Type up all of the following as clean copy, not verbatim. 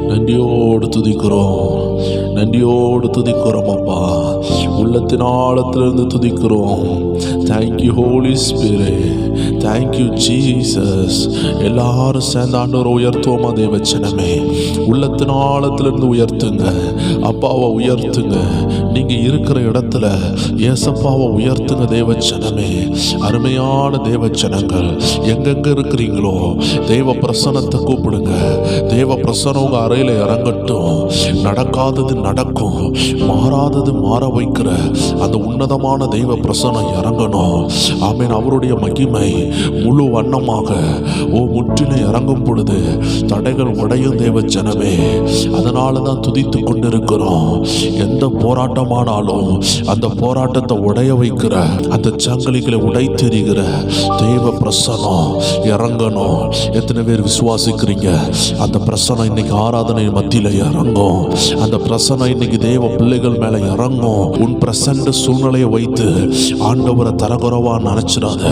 நன்றியோடு துதிக்கிறோம், நன்றியோடு துதிக்கிறோம் அப்பா. உள்ளத்தின் ஆழத்திலிருந்து துதிக்கிறோம். Thank you holy spirit, thank you Jesus. எல்லாரும் சேர்ந்த ஆண்டவரை உயர்த்துவோமா தேவச்சனமே? உள்ளத்தின் ஆழத்திலிருந்து உயர்த்துங்க, அப்பாவை உயர்த்துங்க. நீங்க இருக்கிற இடத்துல ஏசப்பாவை உயர்த்துங்க தேவச்சனமே. அருமையான தேவச்சனங்கள் எங்கெங்க இருக்கிறீங்களோ தேவ பிரசன்னத்தை கூப்பிடுங்க. தேவ பிரசன்னம் உங்க அறையில இறங்கட்டும். நடக்காதது நடக்கும், மாறாதது மாற வைக்கிற அந்த உன்னதமான தெய்வ பிரசன்னம் இறங்கணும். ஆமீன். அவருடைய மகிமை முழு வண்ணமாக முற்றிலும் இறங்கும் பொழுது தடைகள் உடையும் தேவச்சனமே. அதனால தான் துதித்து கொண்டிருக்கிறோம். எந்த போராட்டமானாலும் அந்த போராட்டத்தை உடைய வைக்கிற, அந்த சங்கிலிகளை உடைத்தெறிகிற தெய்வ பிரசன்னம் இறங்கணும். எத்தனை பேர் விசுவாசிக்கிறீங்க? அந்த பிரசன்னம் இன்னைக்கு ஆராதனை மத்தியில இறங்கும். அந்த பிரசன்னம் இன்னைக்கு தேவ பிள்ளைகள் மேல இறங்கும். உன் பிரசன்ன சூழ்நிலையை வைத்து ஆண்டவரை தரகுறவா நினைச்சிடாத,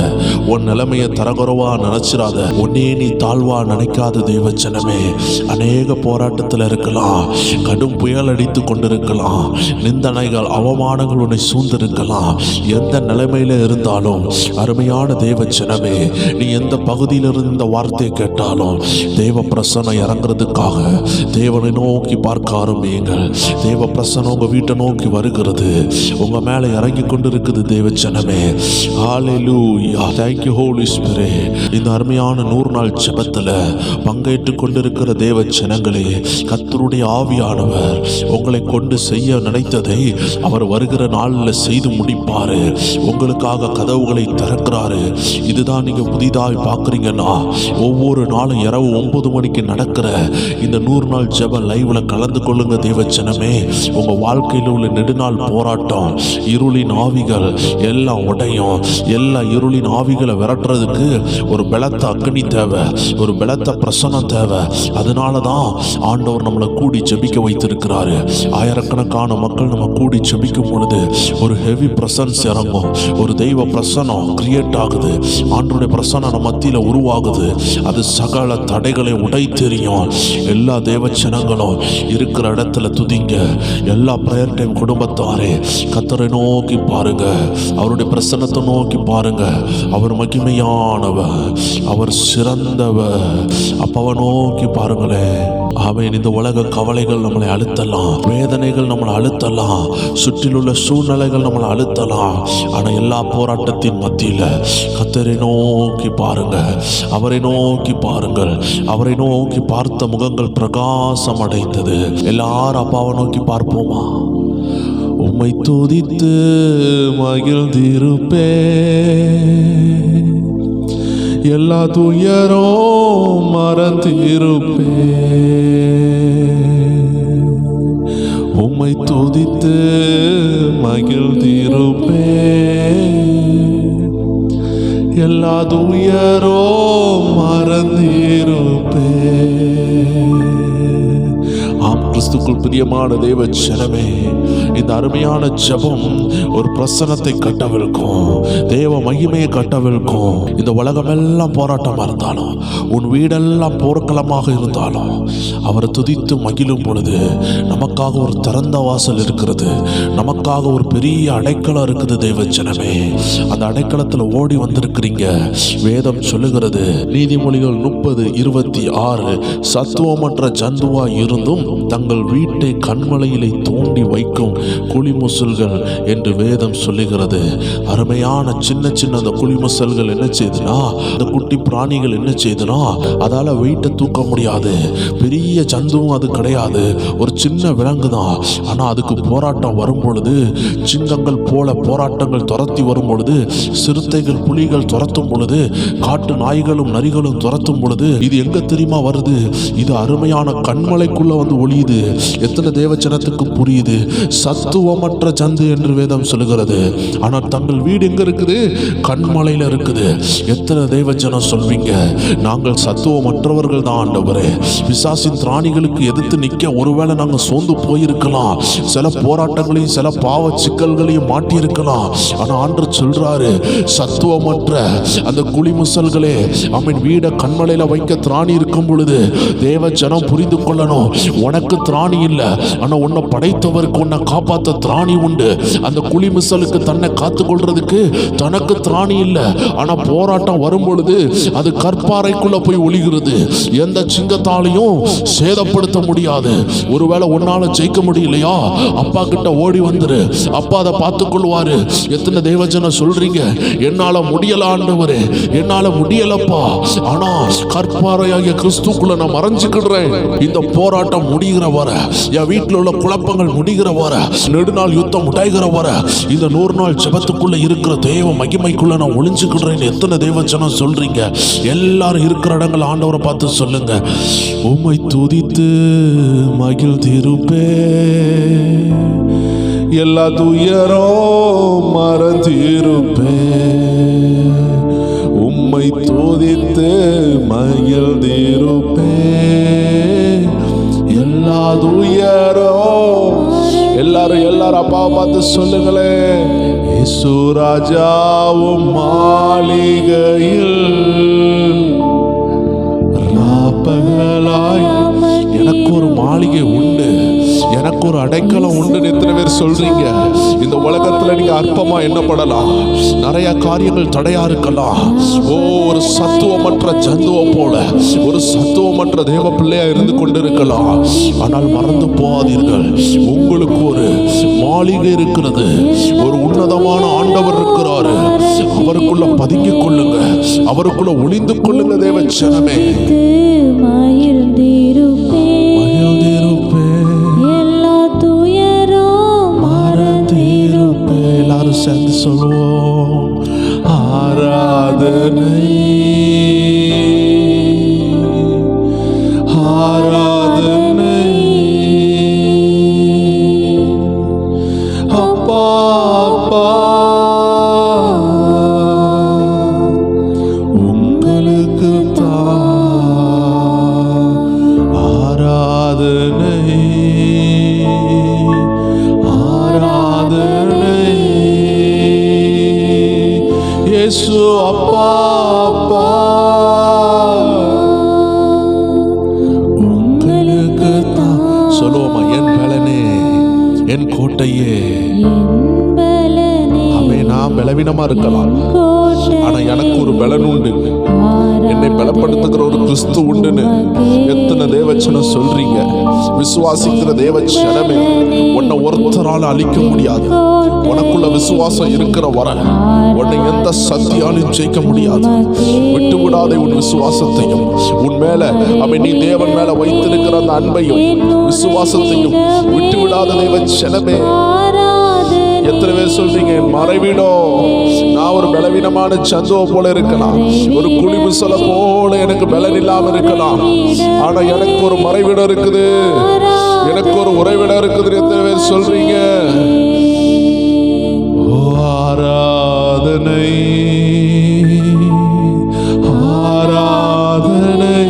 உன் நிலைமையை தரகுறவா நினைச்சிடாத, உன்னே நீ தாழ்வா நினைக்காத தேவச்சனமே. அநேக போராட்டத்தில் இருக்கலாம், கடும் புயல் அடித்து கொண்டிருக்கலாம், நிந்தனைகள் அவமானங்கள் உன்னை சூழ்ந்திருக்கலாம். எந்த நிலைமையில இருந்தாலும் அருமையான தேவச்சனமே, நீ எந்த பகுதியிலிருந்து இந்த வார்த்தையை கேட்டாலும் தேவ பிரசன்னம் இறங்குறதுக்காக தேவனை நோக்கி பார்க்க ஆரம்பியுங்கள். தேவ பிரசன்னம் உங்க வீட்டை நோக்கி வருகிறது, உங்க மேல இறங்கி கொண்டிருக்குது தேவச்சனமே. ஹல்லேலூயா, thank you holy spirit. இந்த அருமையான 100 நாள் ஜெபத்துல பங்கேற்று கொண்டிருக்கிற தேவச்சனங்களே, கர்த்தருடைய ஆவியானவர் உங்களை கொண்டு செய்ய நினைத்ததை அவர் வருகிற நாளில் செய்து முடிப்பாரு. உங்களுக்காக கதவுகளை திறக்கிறாரு. இதுதான் நீங்க புதிதாய் பார்க்குறீங்கன்னா, ஒவ்வொரு நாளும் இரவு 9 மணிக்கு நடக்கிற இந்த 100 நாள் ஜெப லைவ்ல கலந்து கொள்ளுங்க தேவச்சனமே. உங்க வாழ்க்கையில் உள்ள நெடுநாள் போராட்டம், இருளின் ஆவிகள் எல்லாம் உடையும். எல்லா இருளின் ஆவிகளை விரட்டுறதுக்கு ஒரு பலத்த அக்னி தேவை, ஒரு பலத்த பிரசன்னம் தேவை. அதனால தான் ஆண்டவர் நம்மளை கூடி ஜெபிக்க வைத்திருக்கிறாரு. ஆயிரக்கணக்கான மக்கள் நம்ம கூடி ஜெபிக்கும் பொழுது ஒரு ஹெவி பிரசன்ஸ் இறங்கும், ஒரு தெய்வ பிரசன்னம் கிரியேட் ஆகுது. ஆண்டவருடைய பிரசன்னம் நம்ம மத்தியில உருவாகுது. அது சகல தடைகளை உடை தெரியும். எல்லா தேவச்சனங்களும் இருக்கிற இடத்துல துதிங்க. எல்லா பிரேயர் டைம் குடும்பத்தாரே கர்த்தரை நோக்கி பாருங்க, அவருடைய பிரசன்னத்தை நோக்கி பாருங்க. அவர் மகிமையானவர், அவர் சிறந்தவர். அப்பாவை நோக்கி பாருங்களேன். ஆமென். இந்த உலக கவலைகள் நம்மளை அழுத்தலாம், வேதனைகள் நம்மளை அழுத்தலாம், சுற்றிலுள்ள சூழ்நிலைகள் நம்மளை அழுத்தலாம். ஆனா எல்லா போராட்டத்தின் மத்தியில கர்த்தரை நோக்கி பாருங்க, அவரை நோக்கி பாருங்கள். அவரை நோக்கி பார்த்த முகங்கள் பிரகாசம் அடைந்தது. எல்லாரும் அப்பாவை நோக்கி பார்ப்போமா? உம்மை துதித்து மகிழ்ந்திருப்பே, எல்லா துயரும் மறந்திருப்பே. உம்மை துதித்து மகிழ்ந்திருப்பே, எல்லா துயரும் மறந்திருப்பே. கிறிஸ்துக்குள் பிரியமான தேவ ஜனமே, இந்த அருமையான ஜெபம் ஒரு பிரசன்னத்தை கட்டவிழ்க்கும், தேவ மகிமையை கட்டவிழ்க்கும். இந்த உலகமெல்லாம் போராட்டமா இருந்தாலும், உன் வீடெல்லாம் போர்க்களமாக இருந்தாலும், அவரை துதித்து மகிழும் பொழுது நமக்காக ஒரு திறந்த வாசல் இருக்கிறது, நமக்காக ஒரு பெரிய அடைக்கலம் இருக்குது தேவ ஜனமே. அந்த அடைக்கலத்தில் ஓடி வந்திருக்கிறீங்க. வேதம் சொல்லுகிறது, நீதிமொழிகள் 30:26, சத்துவமற்ற ஜந்துவா இருந்தும் தங்கள் வீட்டை கண்மலையிலே தோண்டி வைக்கும் குழிமுசல்கள் என்று வேதம் சொல்லுகிறது. அருமையான சின்ன சின்ன அந்த குழிமுசல்கள் என்ன செய்யுதுன்னா, அந்த குட்டி பிராணிகள் என்ன செய்யுதுன்னா, அதால வெயிட்டை தூக்க முடியாது. பெரிய ஜந்துவும் அது கிடையாது, ஒரு சின்ன விலங்கு தான். ஆனா அதுக்கு போராட்டம் வரும் பொழுது, சிங்கங்கள் போல போராட்டங்கள் துரத்தி வரும் பொழுது, சிறுத்தைகள் புலிகள் துரத்தும் பொழுது, காட்டு நாய்களும் நரிகளும் துரத்தும் பொழுது, இது எங்க தெரியுமா வருது? இது அருமையான கண்மலைக்குள்ள வந்து ஒளியுது. புரியுது? எத்தனை தேவச்சனத்துக்கு புரியுது? சத்துவமற்ற ஜந்து என்று வேதம் சொல்லுகிறது. ஆனால் தங்கள் வீடு எங்க இருக்குது? கண்மலையில இருக்குது. எத்தனை தேவச்சனம் சொல்வீங்க, நாங்கள் சத்துவமற்றவர்கள் தான் ஆண்டவரே, பிசாசின் திராணிகளுக்கு எதிர்த்து நிற்க ஒருவேளை நாங்கள் சோர்ந்து போயிருக்கலாம், சில போராட்டங்களையும் சில பாவ சிக்கல்களையும் மாட்டியிருக்கலாம். ஆனால் ஆண்டவர் சொல்றாரு, சத்துவமற்ற அந்த குளிமுசல்களே, அவன் வீட கண்மலையில வைக்க திராணி இருக்கும் பொழுது தேவ ஜனம் புரிந்து கொள்ளணும், உனக்கு திராணி இல்லை, ஆனா உன்னை படைத்தவருக்கு உன்னை காப்பாற்ற திராணி உண்டு. அந்த குளிமுசலுக்கு தன்னை காத்துக்கொள்றதுக்கு தனக்கு திராணி இல்லை. ஆனா போராட்டம் வரும் பொழுது அது கற்பாறைக்குள்ள போய் ஒளிகிறது. எந்த சிங்கத்தாலையும் சேதப்படுத்த முடியாது. ஒருவேளை உன்னால ஜெயிக்க முடியலையா, அப்பா கிட்ட ஓடி வந்துரு, அப்பா அதை பார்த்துக் கொள்வாரு. எத்தனை தேவஜன சொல்றீங்க, என்னால முடியல ஆண்டவரே, என்னால முடியலப்பா, ஆனா கற்பாறையாகிய கிறிஸ்துக்குள்ள நான் மறைஞ்சுக்கிடுறேன். இந்த போராட்டம் முடிகிற வர, என் வீட்டில் உள்ள குழப்பங்கள் முடிகிற வர, நெடுநாள் யுத்தம் உடைகிற வர, இந்த 100 நாள் ஜெபத்துக்குள்ள இருக்கிற தேவ மகிமைக்குள்ள நான் ஒளிஞ்சுக்கிடுறேன். எத்தனை தேவஜனம் சொல்றீங்க? எல்லாரும் இருக்கிற இடங்கள் ஆண்டவரை பார்த்து சொல்லுங்க, உம்மை துதித்து மகிழ்ந்திருப்பே, எல்லா துயரோ மறந்திருப்பே, உம்மை துதித்து மகிழ்ந்திருப்பே, எல்லா துயரோ. எல்லாரும் அப்பாவை பார்த்து சொல்லுங்களேன், இயேசு ராஜாவும் மாளிகையில் ராப்பகலாய் எனக்கு ஒரு மாளிகை உண்டு, எனக்கு ஒரு அடைக்கலம் உண்டு. எத்தனை பேர் சொல்றீங்க? இந்த உலகத்துல நீங்க அற்பமா எண்ணப்படலாம், நிறைய காரியங்கள் தடையா இருக்கலாம். ஒரு சத்துவமற்ற ஜந்துவ போல, ஒரு சத்துவமற்ற தேவ பிள்ளையா இருந்து கொண்டிருக்கலாம். ஆனால் மறந்து போகாதீர்கள், உங்களுக்கு ஒரு மாளிகை இருக்கிறது, ஒரு உன்னதமான ஆண்டவர் இருக்கிறாரு. அவருக்குள்ள பதுங்கிக் கொள்ளுங்க, அவருக்குள்ள ஒளிந்து கொள்ளுங்க. தேவ ஜனமே, எல்லாரும் சேர்ந்து சொல்லுவோம், ஆராதனை ஆராதனை அப்பா அப்பா உங்களுக்கு தான் ஆராதனை ஆராதனை. இயேசு அப்பா அப்பா உங்களுக்கு தான். சொல்லுவோமா, என் பலனே, என் கோட்டையே. நான் பலவீனமா இருக்கலாம், ஆனா எனக்கு ஒரு பலன் உண்டு, என்னை பலப்படுத்துகிற ஒரு கிறிஸ்து உண்டுன்னு எத்தனை தேவச்சனம் சொல்றீங்க? விசுவாசிக்கிற தேவச்சனமே, உன்னை ஒருத்தரால் அழிக்க முடியாது. உனக்குள்ள விசுவாசம் இருக்கிற வர உன்னை எந்த சக்தியாலும் ஜெயிக்க முடியாது. விட்டு விடாதே உன் விசுவாசத்தையும், உன் மேல நீ தேவன் மேல வைத்திருக்கிற அந்த அன்பையும் விசுவாசத்தையும் விட்டு விடாத தேவச்சனமே. எத்தனை பேர் சொல்றீங்க, என் மறைவிடோ, நான் ஒரு பலவீனமான சந்துவ போல இருக்கலாம், ஒரு குளிமுசல போல எனக்கு பலன் இல்லாம இருக்கலாம், ஆனா எனக்கு ஒரு மறைவிடம் இருக்குது, எனக்கு ஒரு உறைவிடம் இருக்குது. எத்தனை பேர் சொல்றீங்க? ஆராதனை ஆராதனை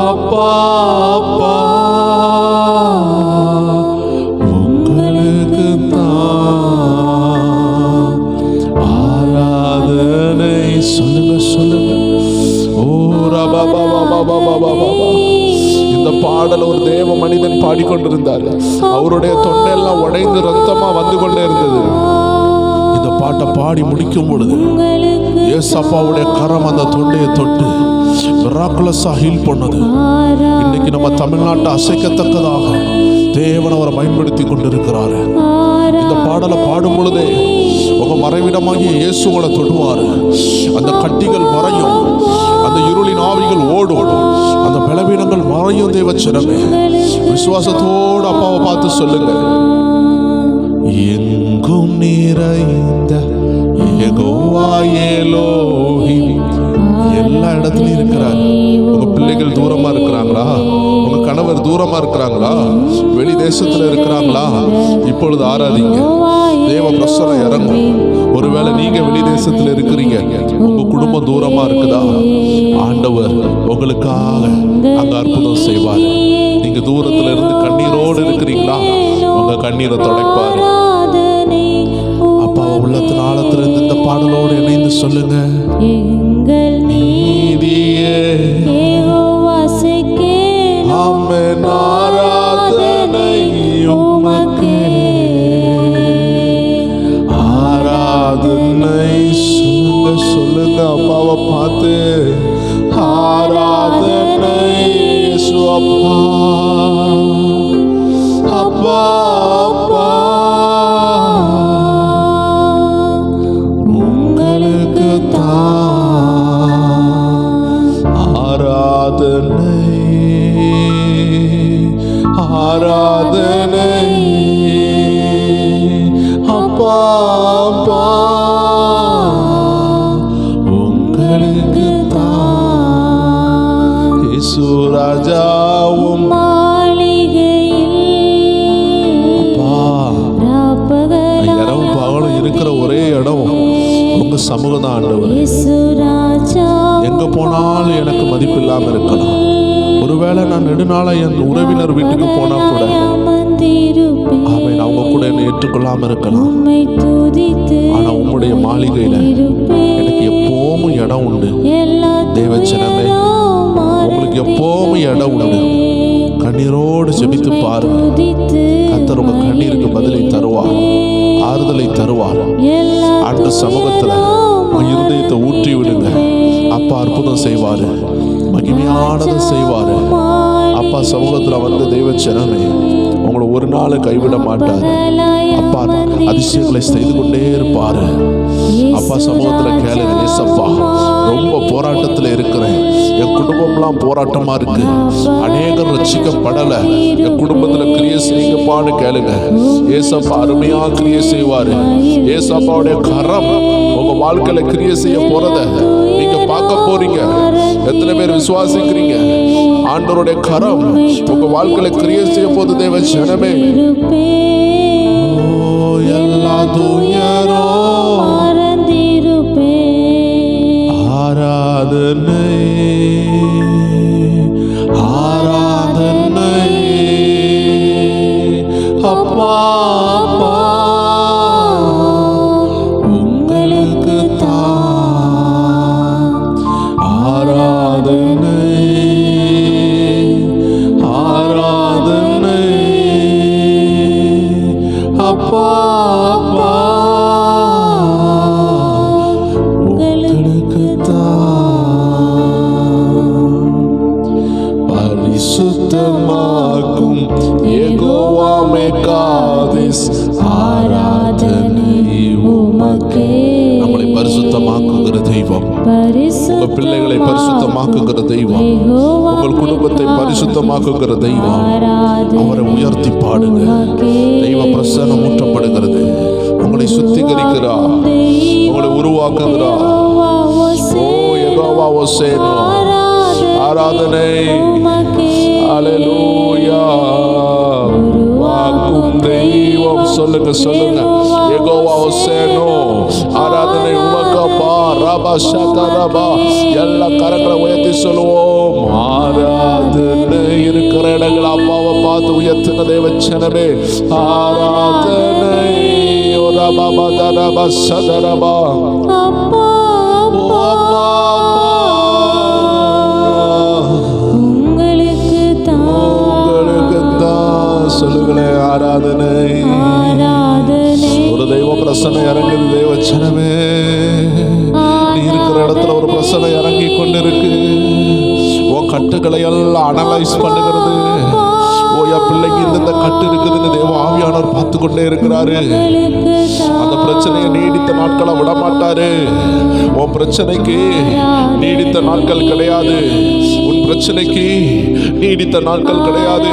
அப்பா அப்பா உங்களுக்கு தான் ஆராதனை. சொல்லுங்க சொல்லுங்க. ஓ ரபா பாபா பாபா பாபா பாபா. இந்த பாடல் ஒரு தேவ மனிதன் பாடிக்கொண்டிருந்தார். அவருடைய தொண்டையெல்லாம் உடைந்து ரத்தமா வந்து கொண்டே இருந்தது. இந்த பாட்டை பாடி முடிக்கும் பொழுது ஏசப்பாவுடைய கரம் அந்த தொண்டையை தொட்டு மிராக்குலஸா ஹீல் பண்ணது. இன்னைக்கு நம்ம தமிழ்நாட்டை அசைக்கத்தக்கதாக தேவன் அவரை பயன்படுத்தி கொண்டிருக்கிறாரு. இந்த பாடலை பாடும் பொழுதே உங்க மறைவிடமாகிய இயேசு உங்களை தொடுவாரு. அந்த கட்டிகள் மறையும், அந்த இருளின் ஆவிகள் ஓடும், அந்த பலவீனங்கள் மறையும். தேவச்சனமே, விசுவாசத்தோடு அப்பாவை பார்த்து சொல்லுங்க, எங்கும் நிறைந்த யெகோவா எலோஹிம். எல்லா இடத்துலயும் இருக்கிறார். உங்க பிள்ளைகள் தூரமா இருக்கிறாங்களா? உங்க தூரமா இருக்கிறாங்களா, வெளி தேசத்துல இருக்கிறாங்களா, இப்பொழுது ஆராதிங்க. தேவ பிரசன்னம் இறங்கும். ஒருவேளை நீங்க வெளி தேசத்துல இருக்கிறீங்க, உங்க குடும்பம் தூரமா இருக்குதா, ஆண்டவர் உங்களுக்காக அங்க அற்புதம் செய்வார். நீங்க தூரத்துல இருந்து கண்ணீரோடு இருக்கிறீங்களா, உங்க கண்ணீரை துடைப்பாரு. அப்பாவை உள்ளத்தின் ஆழத்துல இருந்து இந்த பாடலோடு இணைந்து சொல்லுங்க. எங்கள் நீதியே ஆமென், ஆராதனை உமக்கே, ஆராதனை. சொல்லுங்க சொல்லுங்க அப்பாவை பார்த்து, ஆராதனை இயேசு அப்பா, அப்பா அப்பா உங்களுக்கு தான் ஆராதனை, ஆராதனை அப்பா அப்பா உங்களுக்கு தான். இயேசு ராஜாவும் இரவும் பகலும் இருக்கிற ஒரே இடம் உங்க சமூகம் தான் ஆண்டவர். எங்க போனாலும் எனக்கு மதிப்பு இல்லாம இருக்கலாம். ஒருவேளை நான் நெடுநாள என் உறவினர் வீட்டுக்கு போனா கூட அவன் அவங்க கூட என்னை ஏற்றுக்கொள்ளாம இருக்கலாம். ஆனா உம்முடைய மாளிகையில எனக்கு எப்பவும் இடம் உண்டு. தேவச்சனமே, உங்களுக்கு எப்பவும் இடம் உண்டு. கண்ணீரோடு ஜெபித்து பாருங்க. கர்த்தர் உங்க கண்ணீருக்கு பதிலை தருவார், ஆறுதலை தருவார். ஆண்டு சமூகத்துல உங்க இருதயத்தை ஊற்றி விடுங்க. அப்பா அற்புதம் செய்வாரு, மகிமையானது செய்வாரு. அப்பா சமூகத்துல வந்து தேவச்சனமே உங்களை ஒரு நாள் கைவிட மாட்டாரு. அப்பா அதிசயங்களை செய்து கொண்டே இருப்பாரு. அப்பா சமூகத்துல கேளுங்க. ஏசப்பா, ரொம்ப போராட்டத்துல இருக்கிறேன், என் குடும்பம்லாம் போராட்டமா இருக்கு, அநேகர் ரட்சிக்கப்படல, என் குடும்பத்துல கிரியை செய்யுங்கப்பான்னு கேளுங்க. ஏசப்பா அருமையா கிரியை செய்வாரு. ஏசப்பாவுடைய கரம் உங்க வாழ்க்கையில கிரியை செய்ய போறத நீங்க பார்க்க போறீங்க. எத்தனை பேர் விசுவாசிக்கிறீங்க? ஆண்டவருடைய கரம் உங்க வாழ்க்கையில கிரியை செய்ய போது தேவ ஜனமே. எல்லா துயரோ ஆராதனை, ஆராதனை அப்பா அப்பா உங்களுக்கு தான் ஆராதனை, ஆராதனை அப்பா அப்பா உங்களுக்கு தான். பரிசுத்தமாக்கும் யெகோவாமே காதிஸ், ஆராதனை உமக்கே. நம்மளை பரிசுத்தமாக்குகிற தெய்வம், உங்க பிள்ளைகளை பரிசுத்தமாக்குகிற தெய்வம், உங்கள் குடும்பத்தை பரிசுத்தமாக்குகிற தெய்வம். அவரை உயர்த்தி பாடுங்க. தெய்வ பிரசன்னம் ஊற்றப்படுகிறது. உங்களை சுத்திகரிக்கிறார், உங்களை உருவாக்குகிறார். ஓ யெகோவா ஓசேனோ, ஆராதனை. அல்லேலூயா. உருவாக்கும் தெய்வம். சொல்லுங்க சொல்லுங்க. யெகோவா ஓசேனோ, ஆராதனை உமக்கப்பா. ரபா ஷகரபா. எல்லா கரங்களை உயர்த்தி சொல்லுவோம். ஆராதனை இருக்கிற இடங்கள் அப்பாவை பார்த்து உயர்த்துங்க தேவச்சனமே. ஆராதனை. ரபா பதரபா சதரபா. சொல்லுங்களேன். ஆராதனை. ஒரு தெய்வ பிரசன்னம் இறங்குது தேவச்சனமே. நீ இருக்கிற இடத்துல ஒரு பிரசன்னம் இறங்கி கொண்டிருக்கு. உன் கட்டுகளை எல்லாம் அனலைஸ் பண்ணுகிறது. ஓ என் பிள்ளைக்கு இந்த கட்டு இருக்குதுன்னு தேவ ஆவியானவர் பார்த்து கொண்டே இருக்கிறாரு. அந்த பிரச்சனையை நீடித்த நாட்களை விட மாட்டாரு. உன் பிரச்சனைக்கு நீடித்த நாட்கள் கிடையாது. உன் பிரச்சனைக்கு நீடித்த நாட்கள் கிடையாது.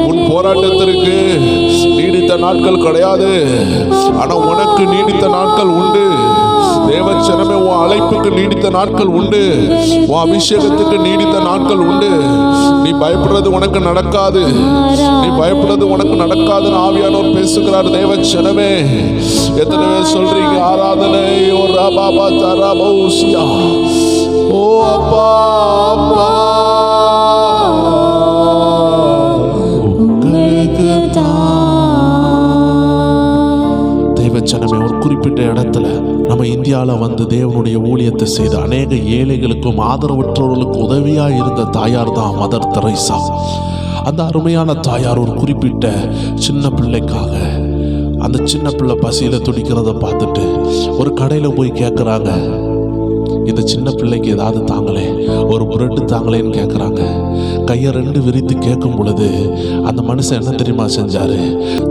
உன் போராட்டத்திற்கு நீடித்த நாட்கள் கிடையாது. ஆனா உனக்கு நீடித்த நாட்கள் உண்டு. தேவச்சனமே, உன் அழைப்புக்கு நீடித்த நாட்கள் உண்டு. உன் அபிஷேகத்துக்கு நீடித்த நாட்கள் உண்டு. நீ பயப்படுறது உனக்கு நடக்காது, நீ பயப்படுறது உனக்கு நடக்காதுன்னு ஆவியானவர் பேசுகிறார். தேவ ஜனமே, எத்தனை பேர் சொல்றீங்க ஆராதனை ஓ ரபாபா தராபௌசியா, ஓ அப்பா அப்பா உங்களுக்கு தேவச்சனமே. ஒரு குறிப்பிட்ட இடத்துல நம்ம இந்தியாவில் வந்து தேவனுடைய ஊழியத்தை செய்த அநேக ஏழைகளுக்கும் ஆதரவற்றவர்களுக்கும் உதவியாக இருந்த தாயார் தான் மதர் தெரேசா. அந்த அருமையான தாயார் ஒரு குறிப்பிட்ட சின்ன பிள்ளைக்காக, அந்த சின்ன பிள்ளை பசியில் துடிக்கிறத பார்த்துட்டு ஒரு கடையில் போய் கேட்குறாங்க, இந்த சின்ன பிள்ளைக்கு ஏதாவது தாங்களே, ஒரு பிரெட்டு தாங்களேன்னு கேட்குறாங்க. கையை ரெண்டு விரித்து கேட்கும் பொழுது அந்த மனுஷன் என்ன தெரியுமா செஞ்சாரு?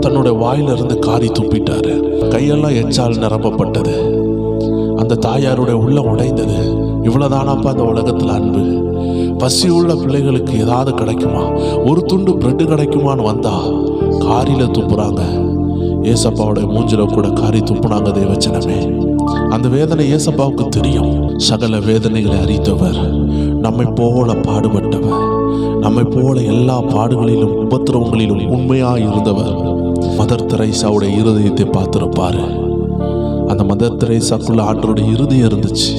தன்னுடைய வாயிலிருந்து காரி துப்பிட்டாரு. கையெல்லாம் எச்சால் நிரப்பப்பட்டது. அந்த தாயாருடைய உள்ளம் உடைந்தது. இவ்வளவுதானாப்பா அந்த உலகத்தில் அன்பு? பசி உள்ள பிள்ளைகளுக்கு ஏதாவது கிடைக்குமா, ஒரு துண்டு பிரெட்டு கிடைக்குமான்னு வந்தா காரியில் துப்புறாங்க. ஏசப்பாவுடைய மூஞ்சில கூட காரி துப்புனாங்க. தேவச்சனமே, அந்த வேதனை ஏசப்பாவுக்கு தெரியும். சகல வேதனைகளை அறிந்தவர், நம்மை போல பாடுபட்டவர், நம்மை போல எல்லா பாடுகளிலும் உபத்திரவங்களிலும் உண்மையாக இருந்தவர். மதர் தெரேசாவுடைய இருதயத்தை பார்த்துருப்பாரு. அந்த மதர் தெரேசாக்குள்ள ஆண்டருடைய இருதயம் இருந்துச்சு.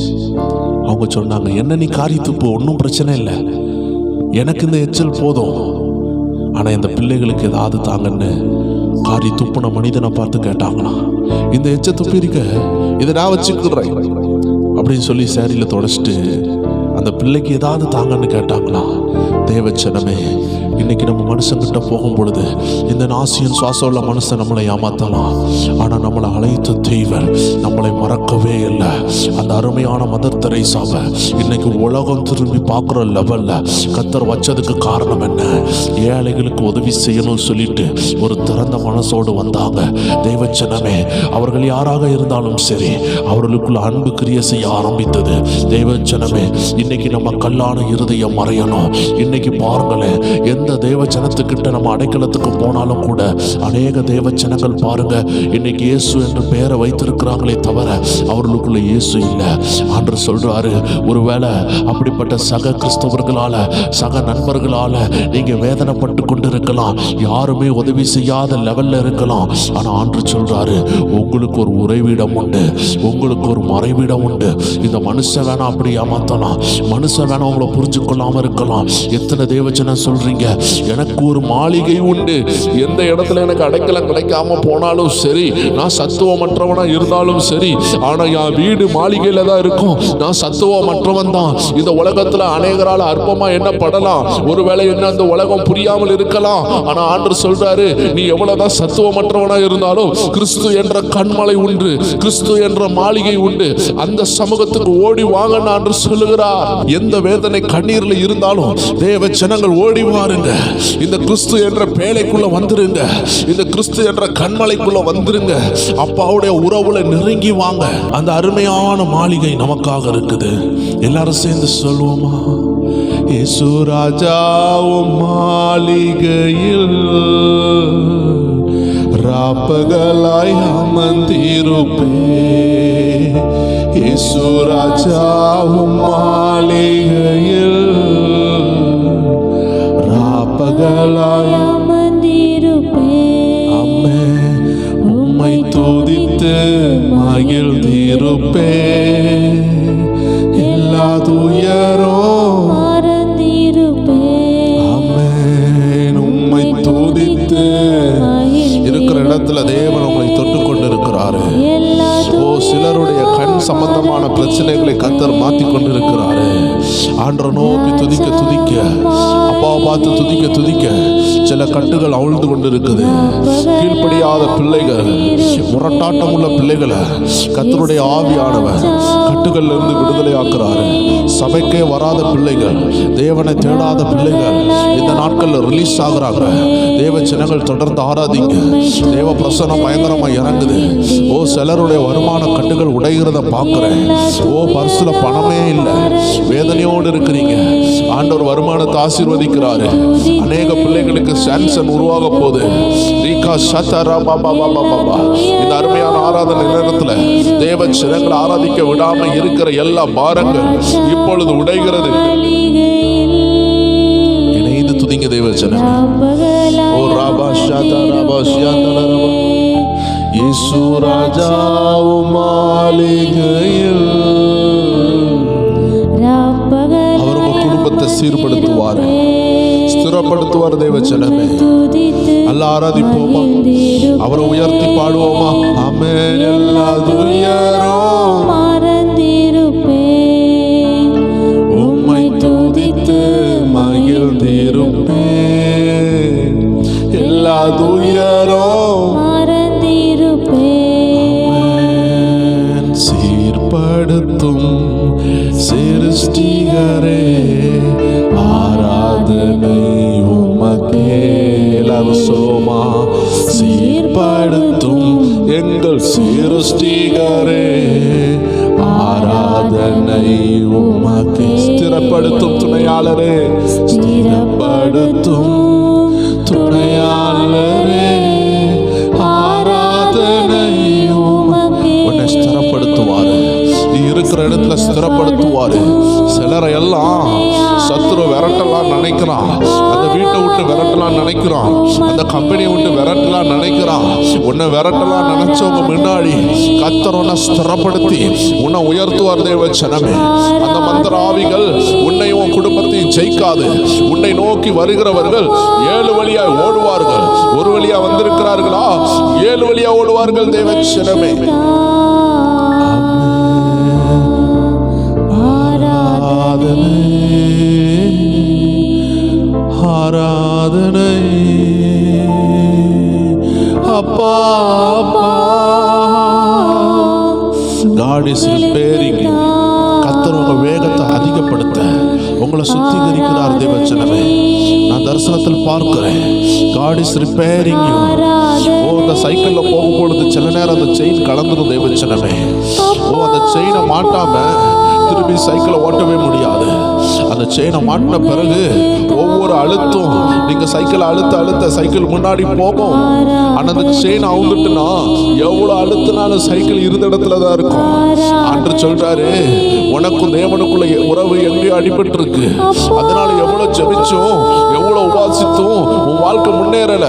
அவங்க சொன்னாங்க, என்ன நீ காரி துப்பு, ஒன்றும் பிரச்சனை இல்லை, எனக்கு இந்த எச்சல் போதும், ஆனால் இந்த பிள்ளைகளுக்கு ஏதாவது தாங்கன்னு காரி துப்புன மனிதனை பார்த்து கேட்டாங்களா, இந்த எச்ச துப்பிருக்க இதை நான் வச்சுக்கிறேன் அப்படின்னு சொல்லி சேரியில் தொடச்சிட்டு அந்த பிள்ளைக்கு ஏதாவது தாங்கன்னு கேட்டாங்களா. தேவச்சனமே, இன்னைக்கு நம்ம மனுஷங்கிட்ட போகும் பொழுது இந்த நாசியின் சுவாசம் உள்ள மனுஷன் நம்மளை ஏமாத்தலாம், ஆனால் நம்மளை அழைத்த தெய்வர் நம்மளை மறக்கவே இல்லை. அந்த அருமையான மதர் தெரேசாவை இன்னைக்கு உலகம் திரும்பி பார்க்குற லெவலில் கர்த்தர் வச்சதுக்கு காரணம் என்ன? ஏழைகளுக்கு உதவி செய்யணும்னு சொல்லிட்டு ஒரு திறந்த மனசோடு வந்தாங்க. தேவச்சனமே, அவர்கள் யாராக இருந்தாலும் சரி, அவர்களுக்குள்ள அன்பு கிரியை செய்ய ஆரம்பித்தது. தேவச்சனமே, இன்னைக்கு நம்ம கல்லான இருதயம் மறையணும். இன்னைக்கு பாருங்களேன், எந்த தேவச்சனத்துக்கிட்ட நம்ம அடைக்கலத்துக்கு போனாலும் கூட அநேக தேவச்சனங்கள் பாருங்க, இன்னைக்கு இயேசு என்ற பெயரை வைத்திருக்கிறாங்களே தவிர அவர்களுக்குள்ள இயேசு இல்லை. ஆண்டவர் சொல்றாரு, ஒருவேளை அப்படிப்பட்ட சக கிறிஸ்தவர்களால, சக நண்பர்களால நீங்க வேதனைப்பட்டு கொண்டு இருக்கலாம், யாருமே உதவி செய்யாத லெவல்ல இருக்கலாம். ஆனா ஆண்டவர் சொல்றாரு, உங்களுக்கு ஒரு உறைவிடம் உண்டு, உங்களுக்கு ஒரு மறைவிடம் உண்டு. இந்த மனுஷன் வேணா அப்படி ஏமாத்தலாம், மனுஷன் வேணா உங்களை புரிஞ்சு கொள்ளாம இருக்கலாம். எத்தனை தேவச்சனம் சொல்றீங்க, எனக்கு ஒரு மாளிகை உண்டு, எந்த இடத்துல எனக்கு அடைக்கலம் கிடைக்காம போனாலும் சரி, நான் சத்துவமற்றவனா இருந்தாலும் சரி, ஆனா என் வீடு மாளிகையில தான் இருக்கும், நான் சத்துவமற்றவன் தான். இந்த உலகத்துல அநேகரால் அற்பமா என்ன படலாம், ஒருவேளை என்ன அந்த உலகம் புரியாமல் இருக்கலாம். ஆனா ஆண்டவர் சொல்றாரு, நீ எவ்வளவுதான் சத்துவமற்றவனா இருந்தாலும் கிறிஸ்து என்ற கண்மலை உண்டு, கிறிஸ்து என்ற மாளிகை உண்டு. அந்த சமூகத்துக்கு ஓடி வாங்கன்னு ஆண்டவர் சொல்லுகிறார். எந்த வேதனை கண்ணீர்ல இருந்தாலும் தேவ ஜனங்கள் ஓடி வாருங்க, இந்த கிறிஸ்து என்ற பேழைக்குள்ள வந்துருங்க, இந்த கிறிஸ்து என்ற கண்மலைக்குள்ள வந்துருங்க, அப்பாவுடைய உறவுல நெருங்கி வாங்க. அந்த அருமையான மாளிகை நமக்காக இருக்குது. எல்லாரும் சேர்ந்து சொல்லுவோமா? இயேசு ராஜாவும் மாளிகையில் ராப்பகலாய் அமர்ந்திருப்பே, இயேசு ராஜாவும் மாளிகையில் ராப்பகலாய் அமர்ந்திருப்பே. அம்மே, உம்மை துதித்து மகிழ்ந்திருப்பே, எல்லா துயரும் மறந்திருப்பே. ஆமென். உம்மை துதித்து இருக்கிற இடத்துல தேவன் உங்களை தொட்டு கொண்டிருக்கிறாரு. ஓ, சிலருடைய கண் சம்பந்தமான பிரச்சனைகளை கர்த்தர் மாற்றி கொண்டிருக்கிறாரு. ஆண்டவரை நோக்கி துதிக்க துதிக்க, அப்பாவை பார்த்து துதிக்க துதிக்க சில கட்டுகள் அவிழ்ந்து கொண்டு இருக்குது. கீழ்ப்படியாத பிள்ளைகள், முரட்டாட்டம் உள்ள பிள்ளைகளை கர்த்தருடைய ஆவியானவர் கட்டுகள்ல இருந்து விடுதலை ஆக்குறாரு. சபைக்கே வராத பிள்ளைகள், தேவனை தேடாத பிள்ளைகள் இந்த நாட்கள்ல ரிலீஸ் ஆகுறாங்க. தேவ ஜனங்கள் தொடர்ந்து ஆராதிங்க. தேவ பிரசன்னம் பயங்கரமா இறங்குது. ஓ, சிலருடைய வருமான கட்டுகள் உடைகிறத பார்க்கிறேன். ஓ, பர்சுல பணமே இல்லை, வேதனையோடு இருக்கிறீங்க. ஆண்டவர் வருமானத்தை ஆசீர்வதிக்கிறாரு. அநேக பிள்ளைகளுக்கு சான்சன் உருவாக போகுது. இந்த அருமையான ஆராதனை நேரத்துல தேவ ஜனங்களை ஆராதிக்க விடாம இருக்கிற எல்லா பாரங்கள் இப்பொழுது உடைகிறது. இணைந்து துதிங்க. தேவஜனமே. ஓ ராபா ஷாதா ராபா ஷியாந்தல ராபா. இயேசு ராஜாவும் மாளிகையில் அவர் உங்க குடும்பத்தை சீர்படுத்துவார், ஸ்திரப்படுத்துவார். தேவஜனமே, அல்ல ஆராதிப்போமா, அவரை உயர்த்தி பாடுவோமா. ஆமென். எல்லா துயரும் மறந்திருப்பேன், உம்மை துதித்து மகிழ்ந்திருப்பேன். எல்லா துயரும் மறந்திருப்பேன். சீர்படுத்தும் சிருஷ்டிகரே, ஆராதனை உமக்கே. எல்லாரும் சொல்லுமா. சீர்படுத்தும் எங்கள் சிருஷ்டிகரே, ஆராதனை உமக்கே. ஸ்திரப்படுத்தும் துணையாளரே, ஸ்திரப்படுத்தும் துணையாளரே, ஆராதனை உமக்கே. உன்னை ஸ்திரப்படுத்துவாரு, நீ இருக்கிற இடத்துல ஸ்திரப்படுத்துவாரு. சிலரை எல்லாம் சத்துரு விரட்டலாம் நினைக்கிறான், அந்த வீட்டை விட்டு விரட்டலாம் நினைக்கிறான், அந்த கம்பெனியை விட்டு விரட்டலாம் நினைக்கிறான். உன்னை விரட்டலாம் நினைச்சவங்க முன்னாடி கர்த்தர் உன்னை ஸ்திரப்படுத்தி உன்னை உயர்த்துவார். தேவஜனமே, அந்த மந்திர ஆவிகள் உன்னையும் உன் குடும்பத்தையும் ஜெயிக்காது. உன்னை நோக்கி வருகிறவர்கள் 7 வழியாய் ஓடுவார்கள். ஒரு வழியா வந்திருக்கிறார்களா, 7 வழியா ஓடுவார்கள். தேவஜனமே, ஆராதனை ஆராதனை அப்பா அப்பா. God is repairing you. கர்த்தர் உங்க வேகத்தை அதிகப்படுத்த உங்களை சுத்திகரிக்கிறார். தேவஜனமே, நான் தரிசனத்தில் பார்க்கிறேன். God is repairing you. ஓ, அந்த சைக்கிள்ல போகும்பொழுது சில நேரம் அந்த செயின் கலந்துடும். தேவஜனமே, ஓ, அந்த செயினை மாட்டாம திரும்பி சைக்கிளை ஓட்டவே முடியாது. அந்த செயினை மாட்டின பிறகு ஒவ்வொரு அழுத்தும் நீங்க சைக்கிளை அழுத்த அழுத்த சைக்கிள் முன்னாடி போகும். ஆனா அந்த செயின் அவுந்துட்டுனா எவ்வளவு அழுத்தினாலும் சைக்கிள் இருந்த இடத்துல தான் இருக்கும். ஆண்டு சொல்றாரு, உனக்கும் தேவனுக்குள்ள உறவு எங்கேயோ அடிபட்டு இருக்கு. அதனால எவ்வளவு ஜெபிச்சும் எவ்வளவு உபாசித்தும் உன் வாழ்க்கை முன்னேறல.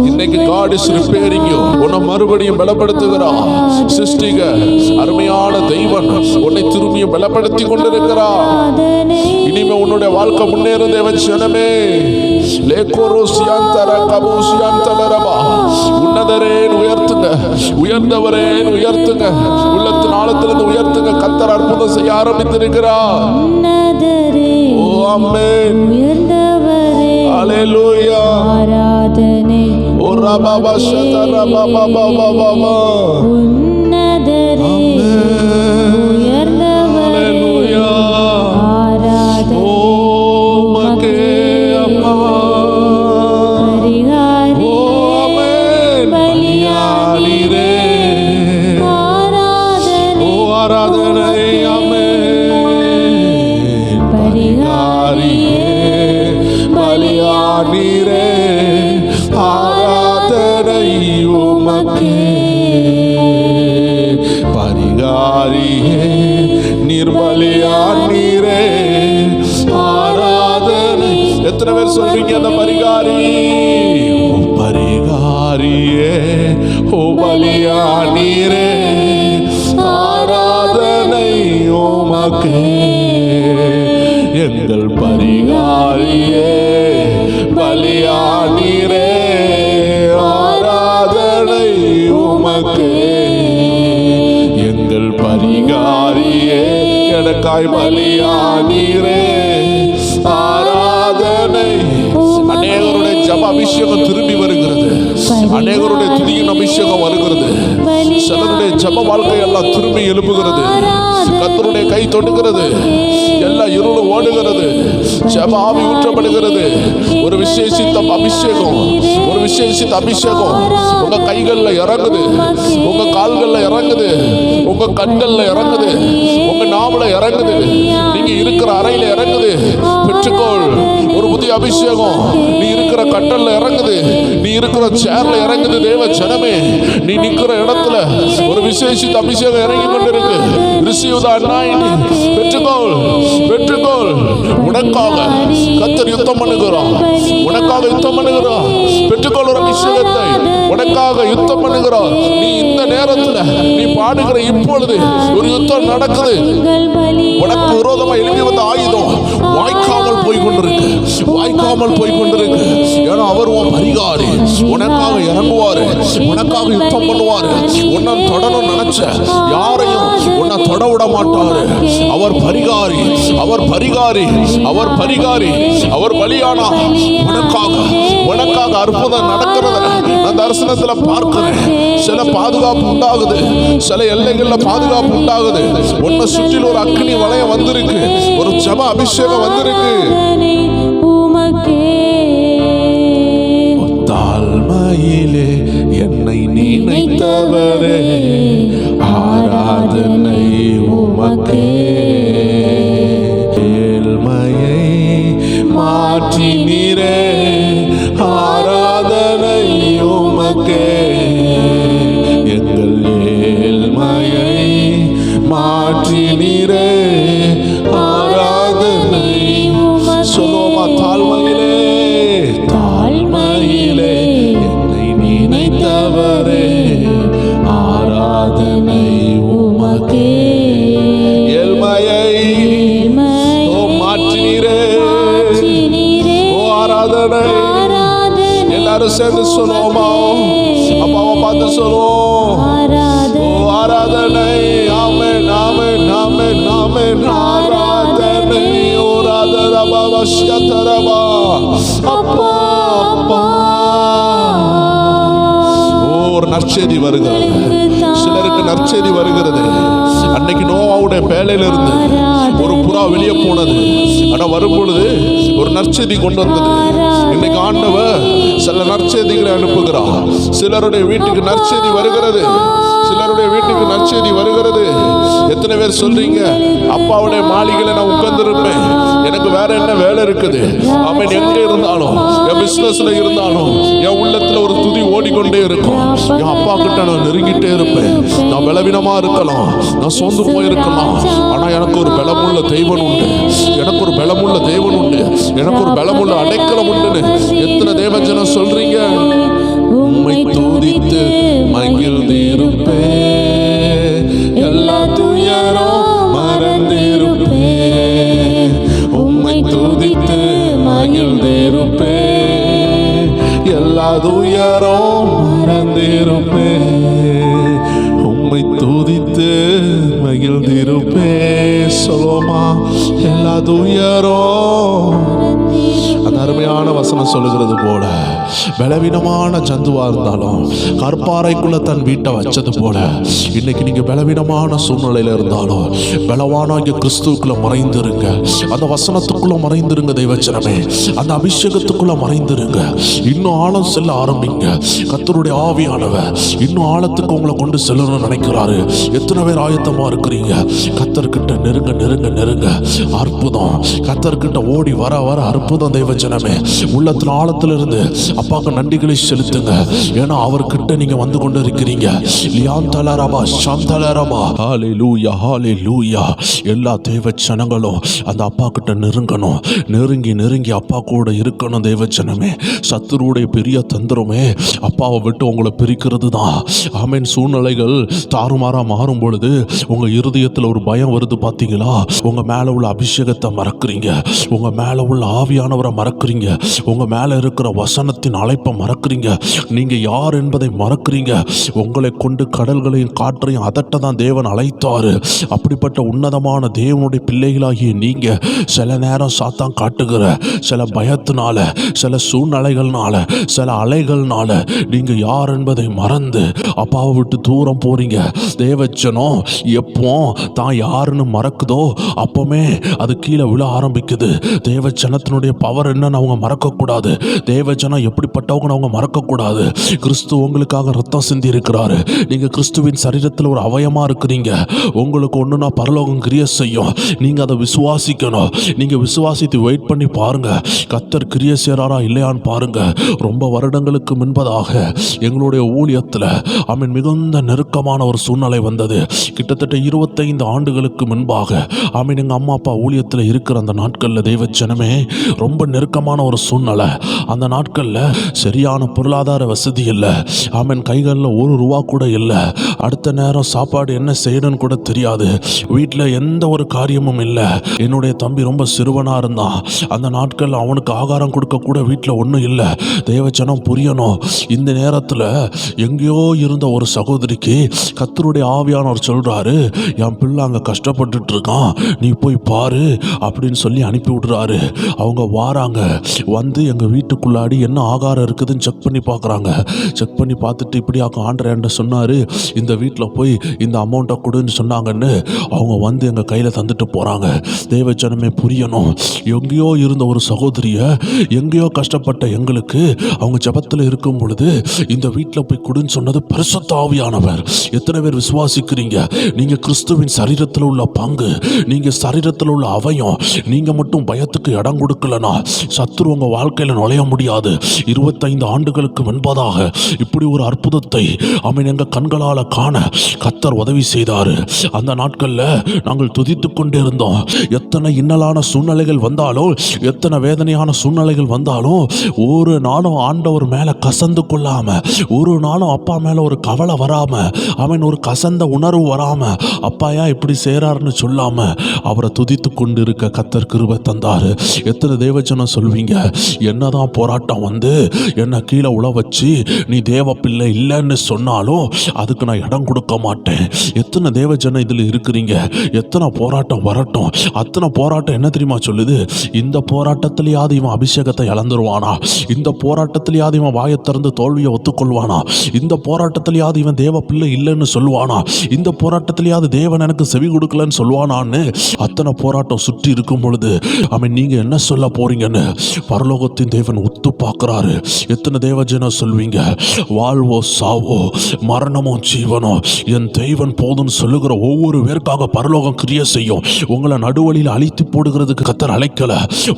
இன்னைக்கு God is repairing you. உன்னை மறுபடியும் பலப்படுத்துகிறா. சிருஷ்டிக அருமையான தெய்வன் உன்னை திரும்பியும் பலப்படுத்தி கொண்டிருக்கிறார். இனிமே உன்னுடைய வாழ்க்கை முன்னேறும். தேவஜனமே, உன்னதரே உயர்த்துங்க, உயர்ந்தவரே உயர்த்துங்க, உள்ளத்தின் ஆழத்திலிருந்து உயர்த்துங்க. கர்த்தர் அற்புதம் செய்ய ஆரம்பித்திருக்கிறார். ஓ ஆமென், ஹல்லேலூயா, ஆராதனை ஓ ரபாபா ஷதரா பாபா பாபா பாபா. உன்னதரே உயர்ந்தவரே, ஆராதனை உமக்கே அம்மா. பரிகாரி ஓ ஆமென், பலியானீரே. ஆராதனை ஓ ஆராதனை ஆமென், பரிகாரியே பலியானீரே. ஆராதனை உமக்கே, பரிகாரியே நிர்பலியானீரே. ஆராதனை. எத்தனை பேர் சொல்றீங்க அந்த பரிகாரி? ஓ பரிகாரியே, ஓ பலியானீரே. ஆராதனை உமக்கே, எங்கள் பரிகாரியே பலியானீரே. ஆராதனை உமக்கே, எங்கள் பரிகாரியே எனக்காய் பலியானீரே. ஆராதனை. அநேகருடைய ஜப அபிஷேகம் திரும்பி வருகிறது. அநேகருடைய துதியின் அபிஷேகம் வருகிறது. சிலருடைய ஜப வாழ்க்கை எல்லாம் திரும்பி எழுப்புகிறது. கர்த்தருடைய கை தொடுகிறது. எல்லா இருளும் ஓடுகிறது. ஜப ஆவி ஊற்றப்படுகிறது. ஒரு விசேஷித்த அபிஷேகம், ஒரு விசேஷித்த அபிஷேகம் உங்க கைகள்ல இறங்குது, உங்க கால்கள்ல இறங்குது, உங்க கண்கள்ல இறங்குது, உங்க நாவல இறங்குது, நீங்க இருக்கிற அறையில இறங்குது. பெற்றுக்கொள் ஒரு புதிய அபிஷேகம். நீ இருக்கிற கட்டல்ல இறங்குது, நீ இருக்கிற சேர்ல இறங்குது தேவ ஜனமே. நீ நிக்கிற இடத்துல ஒரு விசேஷித்த அபிஷேகம் இறங்கி கொண்டிருக்கு. Receive the anointing. பெற்றுக்கொள், பெற்றுக்கொள். உனக்காக கர்த்தர் யுத்தம் பண்ணுகிறார், உனக்காக யுத்தம் பண்ணுகிறார். பெற்றுக்கொள் ஒரு அபிஷேகத்தை, உனக்காக யுத்தம் பண்ணுகிறார். நீ இந்த நேரத்துல நீ பாடுகிற இப்பொழுது ஒரு யுத்தம் நடக்குது. உனக்கு விரோதமா எழுப்பி வந்த ஆயுதம் வாய்க்காமல் போய் கொண்டிருக்கு, வாய்க்காமல் போய் கொண்டிருக்கு. ஏன்னா அவர் உன் பரிகாரி, உனக்காக இறங்குவாரு, உனக்காக யுத்தம் பண்ணுவாரு. உன்னை தொடணும் நினைச்ச யாரையும் உன்னை தொட விட மாட்டாரு. அவர் பரிகாரி, அவர் பரிகாரி, அவர் பரிகாரி. அவர் பலியானா உனக்காக, உனக்காக அற்புதம் நடக்கிறத நான் தரிசனத்துல பார்க்கிறேன். சில பாதுகாப்பு உண்டாகுது, சில எல்லைகள்ல பாதுகாப்பு உண்டாகுது. உன்னை சுற்றில் ஒரு அக்னி வளையம் வந்திருக்கு, ஒரு ஜெப அபிஷேகம் வந்திருக்கு. தாழ்மையிலே என்னை நினைத்தவரே, ஆராதனை உமக்கே. ஏழ்மையை மாற்றினீரே, ஆராதனை உமக்கே. எங்கள் ஏழ்மையை மாற்றினீரே, ஆராதனை. சொல்லுவோமா? தாழ்மையிலே, தாழ்மையிலே என்னை நினைத்தவரே, ஆராதனை உமக்கே. ஏழ்மையை மாற்றினீரே, ஓ ஆராதனை. எல்லாரும் சேர்ந்து சொல்லுவோமா? அப்பாவை பார்த்து சொல்லுவோம், ஓ ஆராதனை. ஆமென், ஆமென், ஆமென், ஆமென். ஆராதனை, ஓ ராதரபா வஷ்யதரபா. அப்பா, அப்பா. ஒரு நற்செய்தி வருகிறது, சிலருக்கு நற்செய்தி வருகிறது. அன்னைக்கு நோவாவுடைய பேழையில இருந்து ஒரு புறா வெளியே போனது. ஆனா வரும்பொழுது ஒரு நற்செய்தி கொண்டு வந்தது. இன்னைக்கு ஆண்டவர் சில நற்செய்திகளை அனுப்புகிறார். சிலருடைய வீட்டுக்கு நற்செய்தி வருகிறது, சிலருடைய வீட்டுக்கு நற்செய்தி வருகிறது. எத்தனை பேர் சொல்றீங்க, அப்பாவுடைய மாளிகையில நான் உட்கார்ந்திருப்பேன், எனக்கு வேற என்ன வேலை இருக்குது? அவன் எங்க இருந்தாலும், என் பிசினஸ்ல இருந்தாலும், என் உள்ளத்துல ஒரு துதி ஓடிக்கொண்டே இருக்கும். என் அப்பா கிட்ட நான் நெருங்கிட்டே இருப்பேன். நான் பலவீனமா இருக்கலாம், நான் சோர்ந்து போயிருக்கலாம், ஆனா எனக்கு ஒரு பலமுள்ள தெய்வன் உண்டு, எனக்கு ஒரு பலமுள்ள தேவன் உண்டு, எனக்கு ஒரு பலமுள்ள அடைக்கலம் உண்டுன்னு எத்தனை தேவஜனம் சொல்றீங்க? உம்மை துதித்து மகிழ்ந்திருப்பேன், எல்லா துயரும் மறந்திருப்பேன். உம்மை துதித்து மகிழ்ந்திருப்பேன், எல்லா துயரும் மறந்திருப்பேன். உம்மை துதித்து மகிழ்ந்திருப்பேன். சொல்லுமா? எல்லா துயரும். அந்த அருமையான வசனம் சொல்லுகிறது போல, பலவீனமான ஜந்துவா இருந்தாலும் கற்பாறைக்குள்ள தன் வீட்டை வச்சது போல, இன்னைக்கு நீங்க பலவீனமான சூழ்நிலையில இருந்தாலும் பலவானாகிய கிறிஸ்துக்குள்ள மறைந்திருங்க. அந்த வசனத்துக்குள்ள மறைந்திருங்க தெய்வச்சனமே, அந்த அபிஷேகத்துக்குள்ள மறைந்திருங்க. இன்னும் ஆழம் செல்ல ஆரம்பிங்க. கர்த்தருடைய ஆவியானவர் இன்னும் ஆழத்துக்கு உங்களை கொண்டு செல்லணும்னு நினைக்கிறாரு. எத்தனை பேர் ஆயத்தமா இருக்கிறீங்க? கர்த்தர்கிட்ட நெருங்க நெருங்க நெருங்க. அற்புதம் கர்த்தர்கிட்ட ஓடி வர வர அற்புதம் தெய்வச்சனமே. உள்ளத்தின் ஆழத்துல இருந்து அப்பாக்கு நன்றிகளை செலுத்துங்க. ஏன்னா அவர்கிட்ட நீங்க வந்து கொண்டு இருக்கிறீங்க. ஹல்லேலூயா, ஹல்லேலூயா. எல்லா தேவச்சனங்களும் அந்த அப்பா கிட்ட நெருங்கணும். நெருங்கி நெருங்கி அப்பா கூட இருக்கணும் தேவச்சனமே. சத்துருடைய பெரிய தந்திரமே அப்பாவை விட்டு உங்களை பிரிக்கிறது தான். ஆமென். சூழ்நிலைகள் தாறுமாறா மாறும் பொழுது உங்க இருதயத்தில் ஒரு பயம் வருது பார்த்தீங்களா? உங்க மேல உள்ள அபிஷேகத்தை மறக்கிறீங்க, உங்க மேல உள்ள ஆவியானவரை மறக்கிறீங்க, உங்க மேல இருக்கிற வசனத்தின் அழைப்பை மறக்கிறீங்க, நீங்க யார் என்பதை மறக்கிறீங்க. உங்களை கொண்டு கடல்களையும் காற்றையும் அதட்ட தான் தேவன் அழைத்தாரு. அப்படிப்பட்ட உன்னதமான தேவனுடைய பிள்ளைகளாகிய நீங்க சில நேரம் சாத்தான் காட்டுகிற சில பயத்தினால, சில சூழ்நிலைகள்னால, சில அலைகள்னால நீங்க யார் என்பதை மறந்து அப்பாவை விட்டு தூரம் போறீங்க. தேவச்சனம் எப்போ தான் யாருன்னு மறக்குதோ அப்பமே அது கீழே விழ ஆரம்பிக்குது. தேவச்சனத்தினுடைய பவர் என்ன என்னன்னு அவங்க மறக்கக்கூடாது. தேவஜனம் எப்படிப்பட்டவங்கன்னு அவங்க மறக்கக்கூடாது. கிறிஸ்து உங்களுக்காக ரத்தம் சிந்தி இருக்கிறாரு. நீங்கள் கிறிஸ்துவின் சரீரத்தில் ஒரு அவயமாக இருக்கிறீங்க. உங்களுக்கு ஒன்றுனா பரலோகம் கிரியை செய்யும். நீங்கள் அதை விசுவாசிக்கணும். நீங்கள் விசுவாசித்து வெயிட் பண்ணி பாருங்க, கர்த்தர் கிரியை செய்கிறாரா இல்லையான்னு பாருங்க. ரொம்ப வருடங்களுக்கு முன்பதாக எங்களுடைய ஊழியத்தில் மிகுந்த நெருக்கமான ஒரு சூழ்நிலை வந்தது. கிட்டத்தட்ட 25 ஆண்டுகளுக்கு முன்பாக எங்கள் அம்மா அப்பா ஊழியத்தில் இருக்கிற அந்த நாட்களில் தேவஜனமே ரொம்ப நெருக்கமான ஒரு சூழ்நிலை. அந்த நாட்களில் சரியான பொருளாதார வசதி இல்லை. கைகளில் ₹1 கூட இல்லை. அடுத்த நேரம் சாப்பாடு என்ன செய்யணும்னு கூட தெரியாது. வீட்டில் எந்த ஒரு காரியமும் இல்லை. என்னுடைய தம்பி ரொம்ப சிறுவனாக இருந்தான். அந்த நாட்களில் அவனுக்கு ஆகாரம் கொடுக்க கூட வீட்டில் ஒன்றும் இல்லை. தேவஜனம் புரியணும். இந்த நேரத்தில் எங்கேயோ இருந்த ஒரு சகோதரிக்கு கர்த்தருடைய ஆவியானவர் சொல்கிறாரு, என் பிள்ளை அங்கே கஷ்டப்பட்டுட்டு இருக்கான், நீ போய் பாரு அப்படின்னு சொல்லி அனுப்பி விடுறாரு. அவங்க வாராங்க. வந்து எங்கள் வீட்டுக்குள்ளாடி என்ன ஆகாரம் இருக்குதுன்னு செக் பண்ணி பார்க்குறாங்க. செக் பண்ணி பார்த்துட்டு இப்படி ஆண்டவர் என்கிட்ட சொன்னார், இந்த வீட்டில் போய் இந்த அமௌண்ட்டை கொடுன்னு சொன்னாங்கன்னு அவங்க வந்து எங்கள் கையில் தந்துட்டு போகிறாங்க. தேவஜனமே புரியணும். எங்கேயோ இருந்த ஒரு சகோதரியை எங்கேயோ கஷ்டப்பட்ட எங்களுக்கு அவங்க ஜெபத்தில் இருக்கும் பொழுது இந்த வீட்டில் போய் கொடுன்னு சொன்னது பரிசுத்த ஆவியானவர். எத்தனை பேர் விசுவாசிக்கிறீங்க? நீங்கள் கிறிஸ்துவின் சரீரத்தில் உள்ள பங்கு, நீங்கள் சரீரத்தில் உள்ள அவயம். நீங்கள் மட்டும் பயத்துக்கு இடம் கொடுக்கலனா சத்துரு உங்கள் வாழ்க்கையில் நுழைய முடியாது. 25 ஆண்டுகளுக்கு முன்பதாக இப்படி ஒரு அற்புதத்தை எங்கள் கண்களால் காண கர்த்தர் உதவி செய்தார். அந்த நாட்களில் நாங்கள் துதித்து கொண்டே இருந்தோம். எத்தனை இன்னலான சூழ்நிலைகள் வந்தாலும், எத்தனை வேதனையான சூழ்நிலைகள் வந்தாலும், ஒரு நாளும் ஆண்டவர் மேலே கசந்து கொள்ளாம, ஒரு நாளும் அப்பா மேலே ஒரு கவலை வராம, ஒரு கசந்த உணர்வு வராம, அப்பா ஏன் இப்படி செய்கிறாருன்னு சொல்லாம அவரை துதித்து கொண்டு இருக்க கர்த்தர் கிருபை தந்தார். எத்தனை தேவஜனம் சொல்வீங்க, என்னதான் போராட்டம் வந்து என்னை கீழே உழ வச்சு நீ தேவ பிள்ளை இல்லைன்னு சொன்னாலும் அதுக்கு நான் இடம் கொடுக்க மாட்டேன். எத்தனை தேவஜனம் இதில் இருக்கிறீங்க? எத்தனை போராட்டம் வரட்டும், அத்தனை போராட்டம் என்ன தெரியுமா சொல்லுது? இந்த போராட்டத்திலேயாவது இவன் அபிஷேகத்தை இழந்துருவானா? இந்த போராட்டத்திலேயாவது இவன் வாயை திறந்து தோல்வியை ஒத்துக்கொள்வானா? இந்த போராட்டத்திலேயாவது இவன் தேவ பிள்ளை இல்லைன்னு சொல்லுவானா? இந்த போராட்டத்திலேயாவது தேவன் எனக்கு செவி கொடுக்கலன்னு சொல்லுவானான்னு அத்தனை போராட்டம் சுற்றி இருக்கும் பொழுது நீங்க என்ன சொல்ல போறீங்கன்னு பரலோகத்தின் தேவன் உத்து பார்க்கிறாரு. எத்தனை தேவஜனம் சொல்வீங்க, வாழ்வோ சாவோ, மரணமோ ஜீவனோ, என் தெய்வன் போதும்னு சொல்லுகிற ஒவ்வொரு பேருக்காக பரலோகம் கிரியை செய்யும். உங்களை நடுவழியில் அழித்து போடுகிறதுக்கு கர்த்தர் அழைக்கல,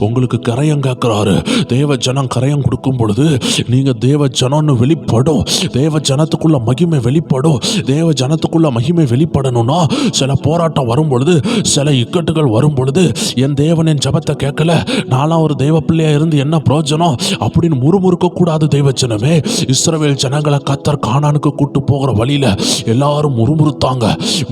உங்களுக்கு கரையம் கேட்கிறாரு. தேவ ஜனம் கரையம் கொடுக்கும் பொழுது நீங்க தேவ ஜனம்னு வெளிப்படும். தேவ ஜனத்துக்குள்ள மகிமை வெளிப்படும். தேவ ஜனத்துக்குள்ள மகிமை வெளிப்படணும்னா சில போராட்டம் வரும் பொழுது, சில இக்கட்டுகள் வரும் பொழுது, என் தேவன் என் ஜபத்தை கேட்கல, நானும் ஒரு தெய்வ பிள்ளையா இருந்து என்ன பிரயோஜனம் அப்படின்னு முறுமுறுக்க கூடாது. தெய்வ ஜனமே, இஸ்ரவேல் ஜனங்களை கர்த்தர் கானானுக்கு கூட்டு போகிற வழியில எல்லாரும் முறுமுறுத்தாங்க.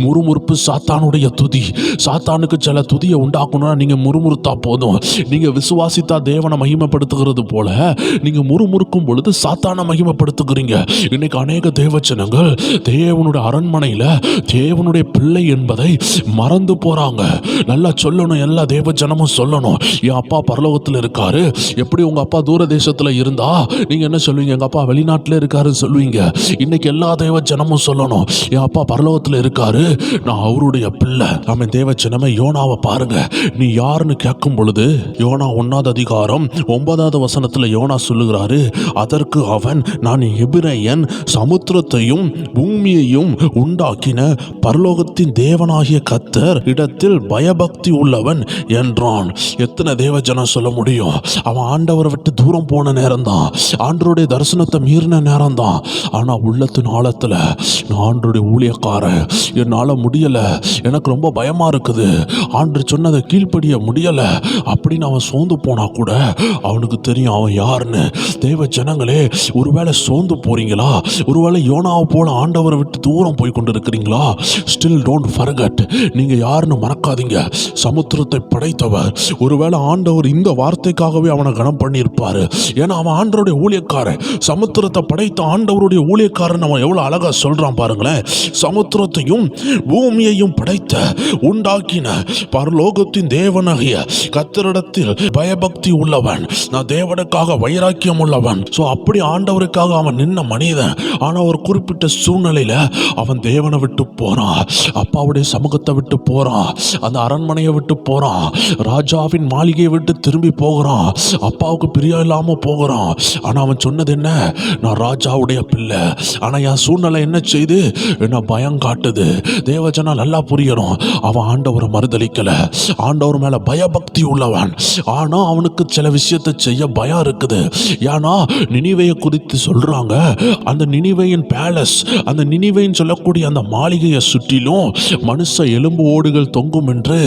முறுமுறுப்பு சாத்தானுடைய துதி. சாத்தானுக்கு சில துதியை உண்டாக்கணும்னா நீங்க முறுமுறுத்தா போதும். நீங்க விசுவாசித்தா தேவனை மகிமைப்படுத்துகிறது போல நீங்க முறுமுறுக்கும் பொழுது சாத்தானை மகிமைப்படுத்துகிறீங்க. இன்னைக்கு அநேக தேவஜனங்கள் தேவனுடைய அரண்மனையில தேவனுடைய பிள்ளை என்பதை மறந்து போறாங்க. நல்லா சொல்லணும், எல்லா தேவஜனமும் சொல்லணும், என் அப்பா பரலோகத்தில் இருக்காரு. எப்படி உங்க அப்பா தூர தேசத்துல இருந்தா நீங்க என்ன சொல்லுவீங்க? எங்க அப்பா வெளிநாட்டுல இருக்காருன்னு சொல்லுவீங்க. இன்னைக்கு எல்லா தேவஜனமும் சொல்லணும், என் அப்பா பரலோகத்தில் இருக்காரு, நான் அவருடைய பிள்ளை. தேவஜனமே, யோனாவை பாருங்க. நீ யாருன்னு கேட்கும் பொழுது யோனா 1ஆவது அதிகாரம் 9வது வசனத்துல யோனா சொல்லுகிறாரு, அதற்கு அவன், நான் எபிரேயன், சமுத்திரத்தையும் பூமியையும் உண்டாக்கின பரலோகத்தின் தேவனாகிய கர்த்தர் இடத்தில் பயபக்தி உள்ளவன் என்றான். எத்தனை தேவஜனம் சொல்ல முடியும்? அவன் ஆண்டவரை விட்டு தூரம் போன நேரம் தான், ஆண்டவருடைய தரிசனத்தை மீறின நேரம் தான். ஆனா உள்ளத்தின் ஆழத்துல, நான் ஆண்டவருடைய ஊழியக்காரன், என்னால முடியல, எனக்கு ரொம்ப பயமா இருக்குது, ஆண்டு சொன்னதை கீழ்ப்படிய முடியல அப்படின்னு அவன் சோர்ந்து போனா கூட அவனுக்கு தெரியும் அவன் யாருன்னு. தேவ ஜனங்களே, ஒருவேளை சோர்ந்து போறீங்களா? ஒருவேளை யோனாவை போல ஆண்டவரை விட்டு தூரம் போய் கொண்டு இருக்கிறீங்களா? ஸ்டில் டோன்ட் ஃபர்கெட், நீங்க யாருன்னு மறக்காதீங்க. சமுத்திரத்தை படைத்தவர். ஒருவேளை ஆண்டவர் இந்த வார்த்தைக்காகவே அவனை கனம் பண்ணியிருப்பாரு. ஏன்னா அவன் ஆண்டவருடைய ஊழியக்காரன். சமுத்திரத்தை படைத்த ஆண்டவருடைய ஊழியக்காரன் அவன் எவ்வளவு அழகா சொல்றான் பாருங்களேன். சமுத்திரத்தையும் பூமியையும் படைத்த உண்டாக்கின பரலோகத்தின் தேவனாகிய கர்த்தரிடத்தில் பயபக்தி உள்ளவன், நான் தேவனுக்காக வைராக்கியம் உள்ளவன். சோ அப்படி ஆண்டவருக்காக அவன் நின்ன மனிதன். ஆனா ஒரு குறிப்பிட்ட சூழ்நிலையில அவன் தேவனை விட்டு போறான், அப்பாவுடைய சமூகத்தை விட்டு போறான், அந்த அரண்மனையை விட்டு போறான், ராஜாவின் மாளிகையை விட்டு திரும்பி போகிறான். போகிறான், அப்பாவுக்கு பிரியம் இல்லாமல் போகிறான். ஆனால் அவன் சொன்னது என்ன? நான் ராஜாவுடைய பிள்ளை. ஆனால் என் சூழ்நிலை என்ன செய்து என்ன பயம் காட்டுது. தேவஜனா நல்லா புரியணும், அவன் ஆண்டவரை மறுதலிக்கலை, ஆண்டவர் மேலே பயபக்தி உள்ளவன். ஆனால் அவனுக்கு சில விஷயத்தை செய்ய பயம் இருக்குது. ஏன்னா நினிவேயை குறித்து சொல்கிறாங்க, அந்த நினிவேயின் பேலஸ், அந்த நினிவேன்னு சொல்லக்கூடிய அந்த மாளிகையை சுற்றிலும் மனுஷ எலும்பு ஓடுகள் தொங்கும் என்று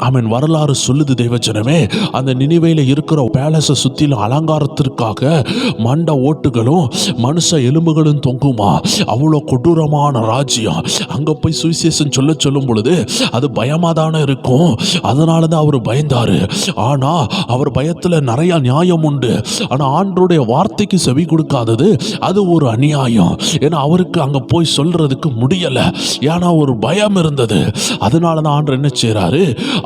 அவன் வரலாறு சொல்லுது. தேவஜனமே, அந்த நினிவேல இருக்கிற பேலஸை சுற்றிலும் அலங்காரத்திற்காக மண்ட ஓட்டுகளும் மனுஷ எலும்புகளும் தொங்குமா. அவ்வளோ கொடூரமான ராஜ்யம். அங்கே போய் சுவிசேஷம் சொல்லும் பொழுது அது பயமாக தானே இருக்கும். அதனால தான் அவர் பயந்தார். ஆனால் அவர் பயத்தில் நிறைய நியாயம் உண்டு. ஆனால் ஆண்டவருடைய வார்த்தைக்கு செவி கொடுக்காதது அது ஒரு அநியாயம். ஏன்னா அவருக்கு அங்கே போய் சொல்றதுக்கு முடியலை. ஏன்னா ஒரு பயம் இருந்தது. அதனால தான் ஆண்டவர் என்ன செய்கிறாரு,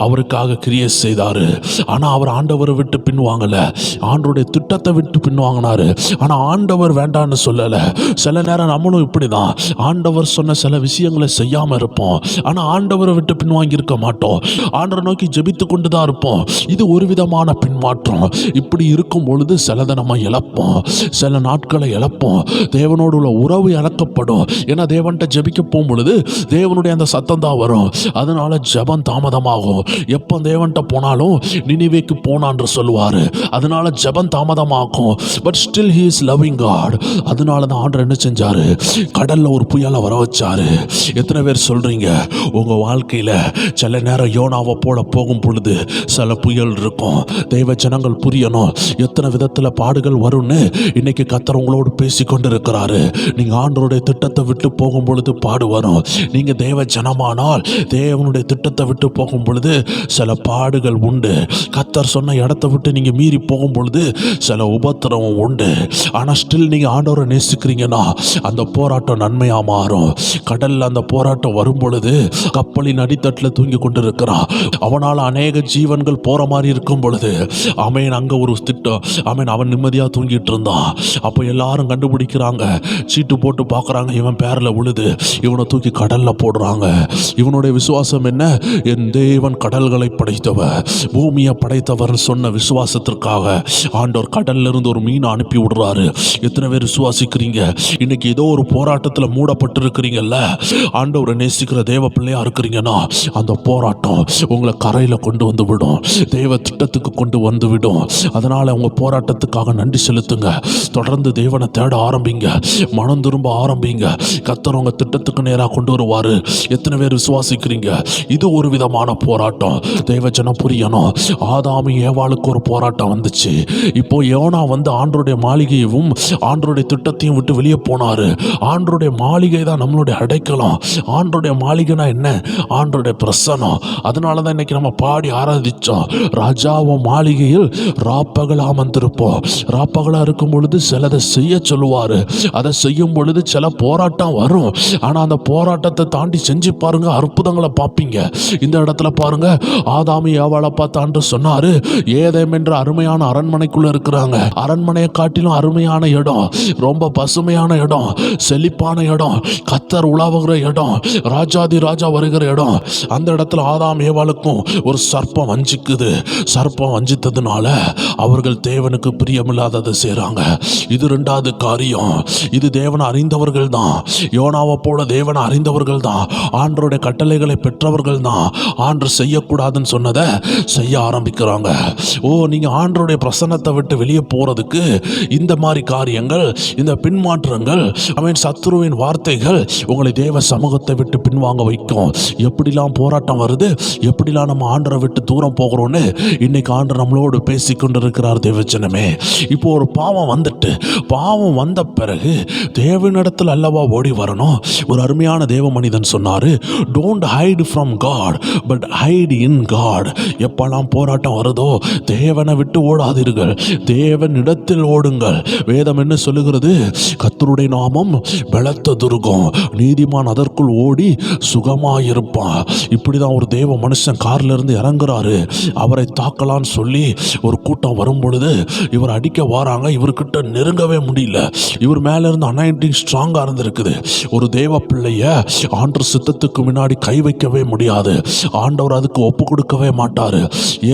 அவருக்காக கிரியை செய்தார். ஆனால் அவர் ஆண்டவரை விட்டு பின்வாங்கலை, ஆண்டவருடைய திட்டத்தை விட்டு பின்வாங்கினார். ஆனால் ஆண்டவர் வேண்டான்னு சொல்லலை. சில நேரம் நம்மளும் இப்படி தான், ஆண்டவர் சொன்ன சில விஷயங்களை செய்யாமல் இருப்போம். ஆனால் ஆண்டவரை விட்டு பின்வாங்கி இருக்க மாட்டோம். ஆண்டவரை நோக்கி ஜெபித்து கொண்டு தான் இருப்போம். இது ஒரு விதமான பின்மாற்றம். இப்படி இருக்கும் பொழுது சிலதை நம்ம இழப்போம், சில நாட்களை இழப்போம். தேவனோடு உள்ள உறவு இழக்கப்படும். ஏன்னா தேவன்கிட்ட ஜெபிக்க போகும் பொழுது தேவனுடைய அந்த சத்தம் தான் வரும். அதனால ஜெபம் தாமதமாகும். எப்போ தேவன்கிட்ட போனாலும் நினிவேக்கு போனான்னு சொல்லுவார். அதனால ஜெபம் தாமதமாகும். But still he is loving God. அதனால தான் ஆண்டவர் என்ன செஞ்சாரு, கடல்ல ஒரு புயலை வர வச்சாரு. எத்தனை பேர் சொல்றீங்க உங்க வாழ்க்கையில சில நேரம் யோனாவை போல போகும் பொழுது சில புயல் இருக்கும். தெய்வ ஜனங்கள் புரியணும், எத்தனை விதத்துல பாடுகள் வரும்னு இன்னைக்கு கர்த்தர் உங்களோடு பேசி கொண்டு இருக்கிறாரு. நீங்க ஆண்டவருடைய திட்டத்தை விட்டு போகும் பொழுது பாடு வரும். நீங்க தேவ ஜனமானால் தேவனுடைய திட்டத்தை விட்டு போகும் பொழுது சில பாடுகள் உண்டு. கர்த்தர் சொன்ன இடத்தை விட்டு நீங்க மீறி போகும் பொழுது சில உபத்திரவம் உண்டு. ஆனால் ஸ்டில் நீங்க ஆண்டவரை நேசிக்கிறீங்கன்னா அந்த போராட்டம் நன்மையா மாறும். கடல்ல அந்த போராட்டம் வரும் பொழுது கப்பலின் அடித்தட்டில் தூங்கி கொண்டிருக்கிறான். அவனால் அநேக ஜீவன்கள் போற மாதிரி இருக்கும் பொழுது அவன் அங்க ஒரு திட்டம், அவன் நிம்மதியா தூங்கிட்டு இருந்தான். அப்போ எல்லாரும் கண்டுபிடிக்கிறாங்க, சீட்டு போட்டு பார்க்குறாங்க, இவன் பேரில் விழுது. இவனை தூக்கி கடல்ல போடுறாங்க. இவனுடைய விசுவாசம் என்ன? என் தேவன் கடல்களை படைத்தவர், பூமியை படைத்தவர் சொன்ன விசுவாசத்திற்காக ஆண்டவர் கடல்ல இருந்து ஒரு மீனை அனுப்பி விடுறாரு. எத்தனை பேர் விசுவாசிக்கிறீங்க? இன்னைக்கு ஏதோ ஒரு போராட்டத்தில் மூடப்பட்டு இருக்கிறீங்கல்ல, ஆண்டவரை நேசிக்கிற தேவ பிள்ளையா இருக்கிறீங்கன்னா அந்த போராட்டம் உங்களை கரையில் கொண்டு வந்து விடும், தேவ திட்டத்துக்கு கொண்டு வந்து விடும். அதனால உங்க போராட்டத்துக்காக நன்றி செலுத்துங்க. தொடர்ந்து தேவனை தேட ஆரம்பிங்க, மனம் திரும்ப ஆரம்பிங்க. கர்த்தர் உங்க திட்டத்துக்கு நேராக கொண்டு வருவாரு. எத்தனை பேர் விசுவாசிக்கிறீங்க? இது ஒரு விதமான போராட்டம். தேவ ஜனம் புரியணும், ஆதாமி ஏவாளுக்கு ஒரு போராட்டம் வந்துச்சு. இப்போ யோனா வந்து ஆண்டவருடைய மாளிகையையும் ஆண்டவருடைய திட்டத்தையும் விட்டு வெளியே போனாரு. ஆண்டவருடைய மாளிகை தான் நம்மளுடைய அடைக்கலம். ஆண்டவருடைய மாளிகைனா என்ன? ஆண்டவருடைய பிரசன்னம். அதனால தான் இன்னைக்கு நம்ம பாடி ஆராதிச்சோம், ராஜாவும் மாளிகையில் ராப்பகல் அமர்ந்திருப்போம். ராப்பகலா இருக்கும் பொழுது சிலதை செய்ய சொல்லுவாரு. அதை செய்யும் பொழுது சில போராட்டம் வரும். ஆனா அந்த போராட்டத்தை தாண்டி செஞ்சு பாருங்க, அற்புதங்களை பார்ப்பீங்க. இந்த இடத்துல பாருங்க, ஆதாமி ஏவாளை பார்த்தான்னு சொன்னாரு, ஏதேம் என்ற அருமையான அரண்மனைக்குள்ள இருக்கிறாங்க. அரண்மனையை காட்டிலும் அருமையான இடம், ரொம்ப பசுமையான இடம், செழிப்பான இடம், கர்த்தர் உலாவுகிற இடம், ராஜாதி ராஜா வருகிற இடம். அந்த இடத்துல ஆதாம் ஏவாளுக்கும் ஒரு சர்ப்பம் வஞ்சிக்குது. சர்ப்பம் வஞ்சித்ததுனால அவர்கள் தேவனுக்கு பிரியமில்லாததை செய்றாங்க. இது ரெண்டாவது காரியம். இது தேவனை அறிந்தவர்கள் தான், யோனாவை போல தேவனை அறிந்தவர்கள் தான், ஆண்டவருடைய கட்டளைகளை பெற்றவர்கள் தான் ஆண்டு செய்யக்கூடாதுன்னு சொன்னதை செய்ய ஆரம்பிக்கிறாங்க. ஓ, நீங்க ஆண்டவருடைய பிரசன்னத்தை விட்டு வெளியே போறதுக்கு இந்த மாதிரி காரியங்கள், இந்த பின்மாற்றங்கள், அவன் சத்துருவின் வார்த்தைகள் உங்களை தேவ சமூகத்தை விட்டு பின்வாங்க வைக்கும். எப்படிலாம் போராட்டம் வருது, எப்படிலாம் நம்ம ஆண்டரை விட்டு தூரம் போகிறோன்னு இன்னைக்கு ஆண்டர் நம்மளோடு பேசி கொண்டிருக்கிறார். தேவஜனமே, இப்போ ஒரு பாவம் வந்துட்டு, பாவம் வந்த பிறகு தேவனிடத்தில் அல்லவா ஓடி வரணும். ஒரு அருமையான தேவ மனிதன் சொன்னாரு, don't hide from God but hide in God. எப்பெல்லாம் போராட்டம் வருதோ தேவனை விட்டு ஓடாதீர்கள், தேவனிடத்தில் ஓடுங்கள். வேதம் என்ன சொல்லுகிறது? கர்த்தருடைய நாமம் பலத்த துருகம், நீதிமான் அதற்குள் ஓடி சுகமாயிருப்பான். இப்படிதான் ஒரு தேவ மனுஷன் கார்ல இருந்து இறங்குறாரு. அவரை தாக்கலான்னு சொல்லி ஒரு கூட்டம் வரும் பொழுது இவர் அடிக்க வாராங்க. இவர்கிட்ட நெருங்கவே முடியல. இவர் மேல இருந்து அனாயிண்டிங் ஸ்ட்ராங்கா இருந்திருக்குது. ஒரு தேவ பிள்ளைய ஆண்டவர் சித்தத்துக்கு முன்னாடி கை வைக்கவே முடியாது. ஆண்டவர் அதுக்கு ஒப்பு கொடுக்கவே மாட்டாரு.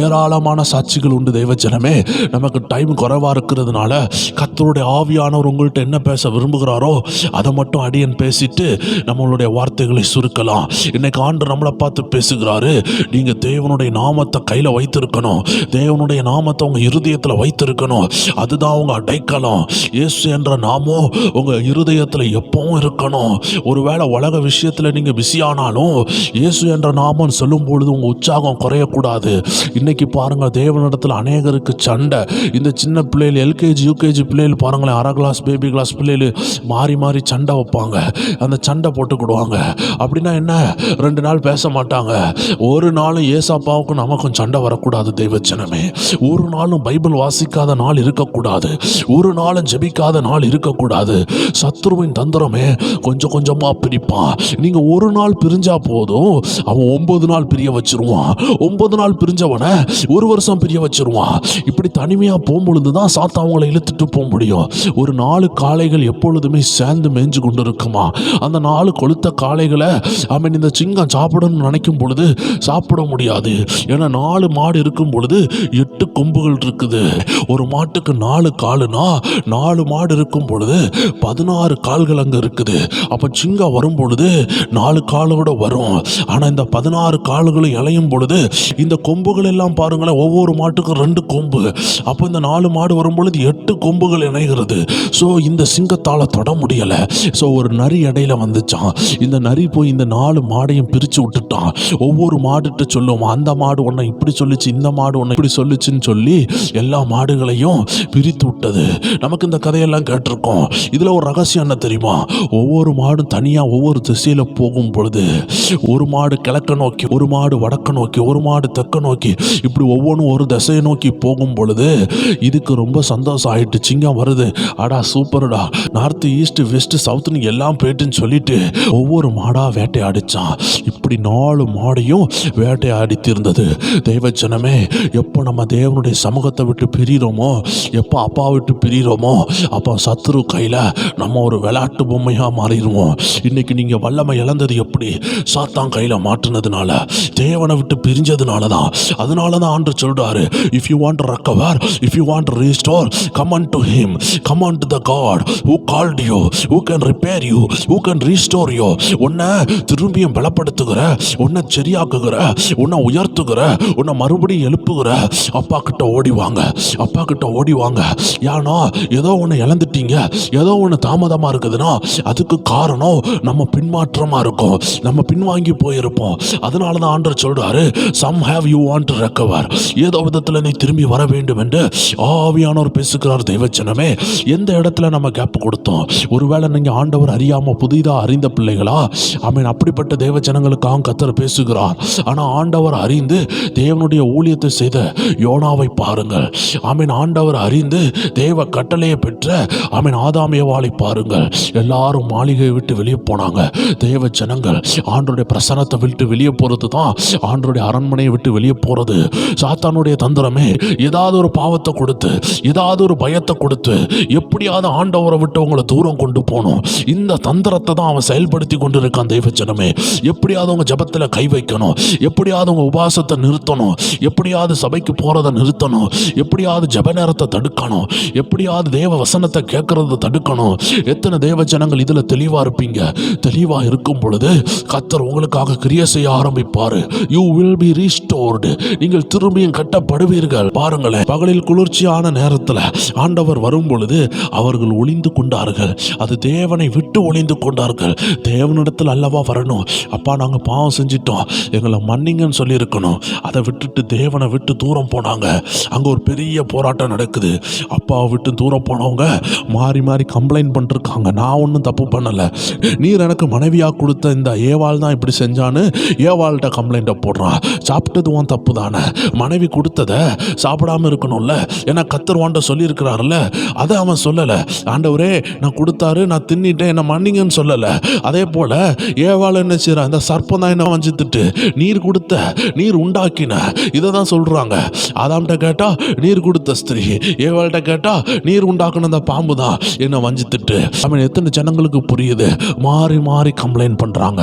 ஏராளமான சாட்சிகள் உண்டு தெய்வஜனமே. நமக்கு டைம் குறைவா இருக்கிறதுனால கர்த்தருடைய ஆவியானவர் உங்கள்கிட்ட என்ன பேச விரும்புகிறாரோ அதை மட்டும் அடியன் பேசிட்டு நம்மளுடைய வார்த்தைகளை சுருக்கலாம். இன்னைக்கு ஆண்டு நம்மளை பார்த்து பேசுகிறாரு. நீங்க தேவனுடைய நாமத்தை கையில வைத்திருக்கணும். தேவனுடைய நாமத்தை உங்க இருதயத்துல வைத்திருக்கணும். அதுதான் உங்க அடைக்கலம். இயேசு என்ற நாமம் உங்க இருதயத்துல எப்பவும் இருக்கணும். ஒருவேளை உலக விஷயத்துல நீங்க பிஸியானாலும் இயேசு என்ற நாமம் சொல்லும் பொழுது உங்க உற்சாகம் குறையக்கூடாது. இன்னைக்கு பாருங்க, தேவனிடத்துல அநேகருக்கு சண்டை. இந்த சின்ன பிள்ளைகள், எல்கேஜி யூகேஜி பிள்ளைகள் பாருங்களேன், அரை கிளாஸ் பேபி கிளாஸ் பிள்ளைகள் மாறி மாறி சண்டை வைப்பாங்க. அந்த சண்டை போட்டுக்கிடுவாங்க. அப்படின்னா என்ன, 2 நாள் பேச மாட்டாங்க. ஒரு நாளும் ஏசாப்பாவுக்கும் நமக்கும் சண்டை வரக்கூடாது தெய்வச்சனமே. ஒரு நாளும் பைபிள் வாசிக்காத நாள் இருக்கக்கூடாது. ஒரு நாளும் ஜெபிக்காத நாள் இருக்கக்கூடாது. சத்துருவின் தந்திரமே கொஞ்சம் கொஞ்சமா பிரிப்பான். நீங்க ஒரு நாள் பிரிஞ்சா போதும், அவன் 9 நாள் பிரிய வச்சிருவான். 9 நாள் பிரிஞ்சவனை 1 வருஷம் பிரிய வச்சிருவான். இப்படி தனிமையா போகும்பொழுதுதான் சாத்தா அவங்களை இழுத்துட்டு போக முடியும். ஒரு 4 காளைகள் எப்பொழுதுமே சேர்ந்து மேய்ஞ்சு கொண்டு இருக்குமா. அந்த 4 கொளுத்த காளைகளை அவன் இந்த சிங்கம் சாப்பிடணும்னு நினைக்கும் பொழுது சாப்பிட முடியாது. ஏன்னா 4 மாடு இருக்கும் பொழுது 8 கொம்புகள் இருக்குது. ஒரு மாட்டுக்கு 4 காலுனா 4 மாடு இருக்கும் பொழுது 16 கால்கள் அங்க இருக்குது. அப்ப சிங்கம் வரும் பொழுது 4 காலோட வரும். ஆனா இந்த 16 கால்களும் இளையும் பொழுது இந்த கொம்புகள் எல்லாம் பாருங்களேன், ஒவ்வொரு மாட்டுக்கும் 2 கொம்பு. அப்போ இந்த 4 மாடு வரும் பொழுது 8 கொம்புகள் இணைகிறது. ஸோ இந்த சிங்கத்தால தொட முடியல. ஸோ ஒரு நரி இடையில வந்துச்சான். இந்த நரி போய் இந்த 4 மாடையும் பிரிச்சு விட்டுட்டான். ஒவ்வொரு மாடுகிட்ட சொல்லுவோம், அந்த மாடு ஒன்றை இப்படி சொல்லிச்சு, இந்த மாடு ஒன்றை இப்படி சொல்லிச்சுன்னு சொல்லி எல்லா மாடுகளையும் பிரித்து விட்டது. நமக்கு இந்த கதையெல்லாம் கேட்டிருக்கோம். இதுல ஒரு ரகசியம் என்ன தெரியுமா? ஒவ்வொரு மாடும் தனியா ஒவ்வொரு திசையில போகும் பொழுது, ஒரு மாடு கிழக்க நோக்கி, ஒரு மாடு வடக்க நோக்கி, ஒரு மாடு தெற்க நோக்கி, இப்படி ஒவ்வொன்றும் ஒரு திசையை நோக்கி போகும் பொழுது இதுக்கு ரொம்ப சந்தோஷம் ஆயிட்டு. சிங்கம் வருது, அடா சூப்பர்டா, நார்த் ஈஸ்ட் வெஸ்ட் சவுத்துன்னு எல்லாம் போயிட்டுன்னு சொல்லிட்டு ஒவ்வொரு மாடா வேட்டையாடிச்சான். இப்படி 4 மாடையும் வேட்டையாடி தீர்ந்தது. தெய்வச்சனமே, எப்போ நம்ம தேவனுடைய சமூகத்தை விட்டு பிரிகிறோமோ, எப்போ அப்பா விட்டு பிரிகிறோமோ, அப்போ சத்துரு கையில நம்ம ஒரு விளையாட்டு பொம்மையா மாறிடுவோம். இன்னைக்கு நீங்க வல்லமை இழந்தது எப்படி? சாத்தான் கையில மாற்றினதுனால, தேவனை விட்டு பிரிஞ்சதுனால தான். அதனால தான் ஆண்டவர் சொல்றாரு, if you want to recover, if you want to restore, come unto him, come unto the God who called you, who can repair you, who can restore you. உன்னை திரும்பியும் பலப்படுத்துகிற, உன்னை சரியாக்குகிற, உன்னை உயர்த்துகிற, உன்னை மறுபடியும் எழுப்புகிற அப்பா கிட்ட ஓடிவாங்க. அப்பா கிட்ட ஓடிவாங்க. ஏன்னா ஏதோ ஒன்று இழந்துட்டீங்க, ஏதோ ஒன்று தாமதமா இருக்குதுன்னா அதுக்கு காரணம் நம்ம பின்மாற்றமா இருக்கும், நம்ம பின்வாங்கி போயிருப்போம். அதனால தான் ஆண்டவர் சொல்றாரு, some have you want to recover, ஏதோ விதத்தில் நீ திரும்பி வர வேண்டும் என்று ஆவியானவர் பேசுகிறார். தெய்வச்சனமே, எந்த இடத்துல நம்ம கேப் கொடுத்தோம்? ஒருவேளை நீங்க ஆண்டவர் அறியாம புதிதாக அறிந்த பிள்ளைகளா? ஆமென். அப்படிப்பட்ட தேவஜனங்களுக்காக கர்த்தர் பேசுகிறார். ஆனா ஆண்டவர் அறிந்து தேவனுடைய ஊழியத்தை செய்த யோனாவை பாருங்கள். ஆமென். ஆண்டவர் அறிந்து தேவ கட்டளையை பெற்ற ஆமென் ஆதாம் ஏவாளை பாருங்கள். எல்லாரும் மாளிகையை விட்டு வெளியே போனாங்க. தேவ ஜனங்கள் ஆண்டவருடைய பிரசன்னத்தை விட்டு வெளியே போறது தான் ஆண்டவருடைய அரண்மனையை விட்டு வெளியே போறது. சாத்தானுடைய தந்திரமே, ஏதாவது ஒரு பாவத்தை கொடுத்து, ஏதாவது ஒரு பயத்தை கொடுத்து, எப்படியாவது ஆண்டவரை விட்டு உங்களை தூரம் கொண்டு போகணும். இந்த தந்திரத்தை தான் அவன் செயல்படுத்தி கொண்டு இருக்கான். தெய்வ ஜனமே, எப்படியாவது உங்க ஜபத்தில் கை வைக்கணும், எப்படியாவது உங்க உபாசத்தை நிறுத்தணும், எப்படியாவது சபைக்கு போறதை நிறுத்தணும், எப்படியாவது ஜப நேரத்தை தடுக்கணும், எப்படியாவது தேவ வசனத்தை கேட்கறத தடுக்கணும். எத்தனை தேவ ஜனங்கள் இதுல தெளிவா இருப்பீங்க? தெளிவா இருக்கும் பொழுது கர்த்தர் உங்களுக்காக கிரியை செய்ய ஆரம்பிப்பாரு. You will be restored. நீங்கள் திரும்பியும் கட்டப்படுவீர்கள். பாருங்களேன், பகலில் குளிர்ச்சியான நேரத்தில் ஆண்டவர் வரும் பொழுது அவர்கள் ஒளிந்து கொண்டார்கள். அது தேவனை விட்டு ஒளிந்து கொண்டார்கள். தேவனிடத்தில் அல்லவா வரணும். அப்பா, நாங்க பாவம் செஞ்சிட்டோம், எங்களை மன்னிங்கன்னு சொல்லி இருக்கணும். அதை விட்டுட்டு தேவனை விட்டு தூரம் போனாங்க. அங்க ஒரு பெரிய போராட்டம் நடக்குது. அப்பாவை விட்டு தூரம் போனவங்க மாறி மாறி கம்ப்ளைண்ட் பண்ணிருக்காங்க. நான் ஒன்றும் தப்பு பண்ணல, நீர் எனக்கு மனைவியா கொடுத்த இந்த ஏவாள் தான் இப்படி செஞ்சான்னு ஏவாள்கிட்ட கம்ப்ளைண்ட்டை போடுறான். சாப்பிட்டது உன் தப்பு தானே, மனைவி கொடுத்ததை சாப்பிடாம இருக்கணும்ல, ஏன்னா கர்த்தர் வாண்ட சொல்லி இருக்கிறாருல்ல, அதை அவன் சொல்லலை. ஆண்டவரே நான் கொடுத்தாரு, நான் தின்னிட்டேன், என்ன மன்னிங்கன்னு சொல்லலை. அதே போல ஏவாள் என்ன செய்யறான்? இந்த சர்ப்பம் தான் என்ன வஞ்சித்துட்டு, நீர் கொடுத்த, நீர் உண்டாக்கின, இதை தான் சொல்றாங்க. ஆதாம்கிட்ட கேட்டா நீர் கொடுத்த ஸ்திரீ, ஏவாள்கிட்ட கேட்டா நீர் உண்டாக்குன அந்த பாம்பு தான் என்ன வஞ்சித்துட்டு. அவன் எத்தனை ஜனங்களுக்கு புரியுது? மாறி மாறி கம்ப்ளைண்ட் பண்றாங்க.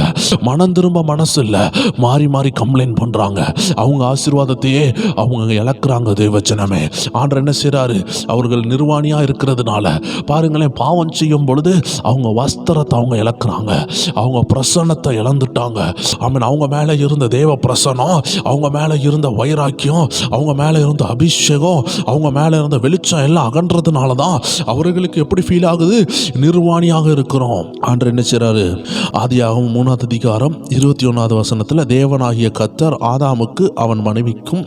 மனம் திரும்ப மனசு இல்லை, மாறி மாறி கம்ப்ளைண்ட் பண்றாங்க. அவங்க ஆசீர்வாதத்தையே அவங்க இழக்கிறாங்க தேவஜனமே. ஆண்டவர் என்ன செய்றாரு? அவர்கள் நிர்வாணியா இருக்கிறதுனால பாருங்களேன், பாவம் செய்யும் பொழுது அவங்க வஸ்திரத்தை அவங்க இழக்கிறாங்க, அவங்க பிரசன்னத்தை இழந்துட்டாங்க. ஆமென். அவங்க மேல இருந்த தேவ பிரசன்னம், அவங்க மேல இருந்த வைராக்கியம், அவங்க மேல இருந்த அபிஷேகம், அவங்க மேல இருந்த வெளிச்சம் எல்லாம் அகன்றதுனால தான் அவர்களுக்கு எப்படி ஃபீல் ஆகுது? நிர்வாணியாக இருக்கிறோம். ஆண்டவர் என்ன செய்றாரு? ஆதியாகமம் 3ஆம் அதிகாரம் 21வது வசனத்துல, தேவனாகிய கர்த்தர் ஆதாமுக்கு அவன் மனைவிக்கும்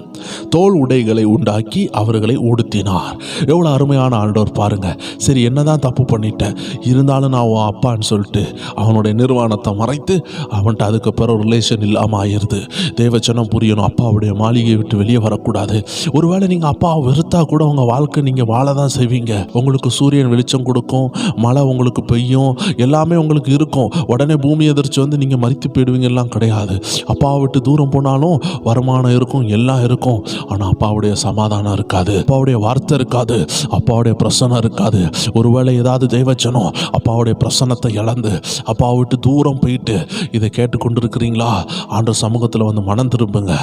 தோல் உடைகளை உண்டாக்கி அவர்களை உடுத்தினார். எவ்வளவு அருமையான ஆண்டவர் பாருங்க. சரி, என்னதான் தப்பு பண்ணிட்டேன், இருந்தாலும் நான் உன் அப்பான்னு சொல்லிட்டு அவனுடைய நிர்வாணத்தை மறைத்து அவன்கிட்ட அதுக்கு பிறகு ரிலேஷன் இல்லாமல் ஆயிடுது. தேவச்சனம் புரியணும், அப்பாவுடைய மாளிகையை விட்டு வெளியே வரக்கூடாது. ஒருவேளை நீங்கள் அப்பாவை வெறுத்தா கூட உங்கள் வாழ்க்கை நீங்கள் வாழ தான் செய்வீங்க. உங்களுக்கு சூரியன் வெளிச்சம் கொடுக்கும், மழை உங்களுக்கு பெய்யும், எல்லாமே உங்களுக்கு இருக்கும். உடனே பூமி எதிர்ச்சி வந்து நீங்கள் மறித்து போயிடுவீங்க எல்லாம் கிடையாது. அப்பாவை விட்டு தூரம் போனாலும் வருமானம் இருக்கும், எல்லாம் இருக்கும். ஆனால் அப்பாவுடைய சமாதானம் இருக்காது, அப்பாவுடைய வார்த்தை இருக்காது, அப்பாவுடைய பிரசன்னம் இருக்காது. ஒருவேளை ஏதாவது தெய்வச்சனம் அப்பாவுடைய பிரசன்னத்தை இழந்து அப்பாவை விட்டு தூரம் போயிட்டு இதை கேட்டுக்கொண்டு இருக்கிறீங்களா? ஆண்டவர் சமூகத்தில் வந்து மனம் திரும்புங்க.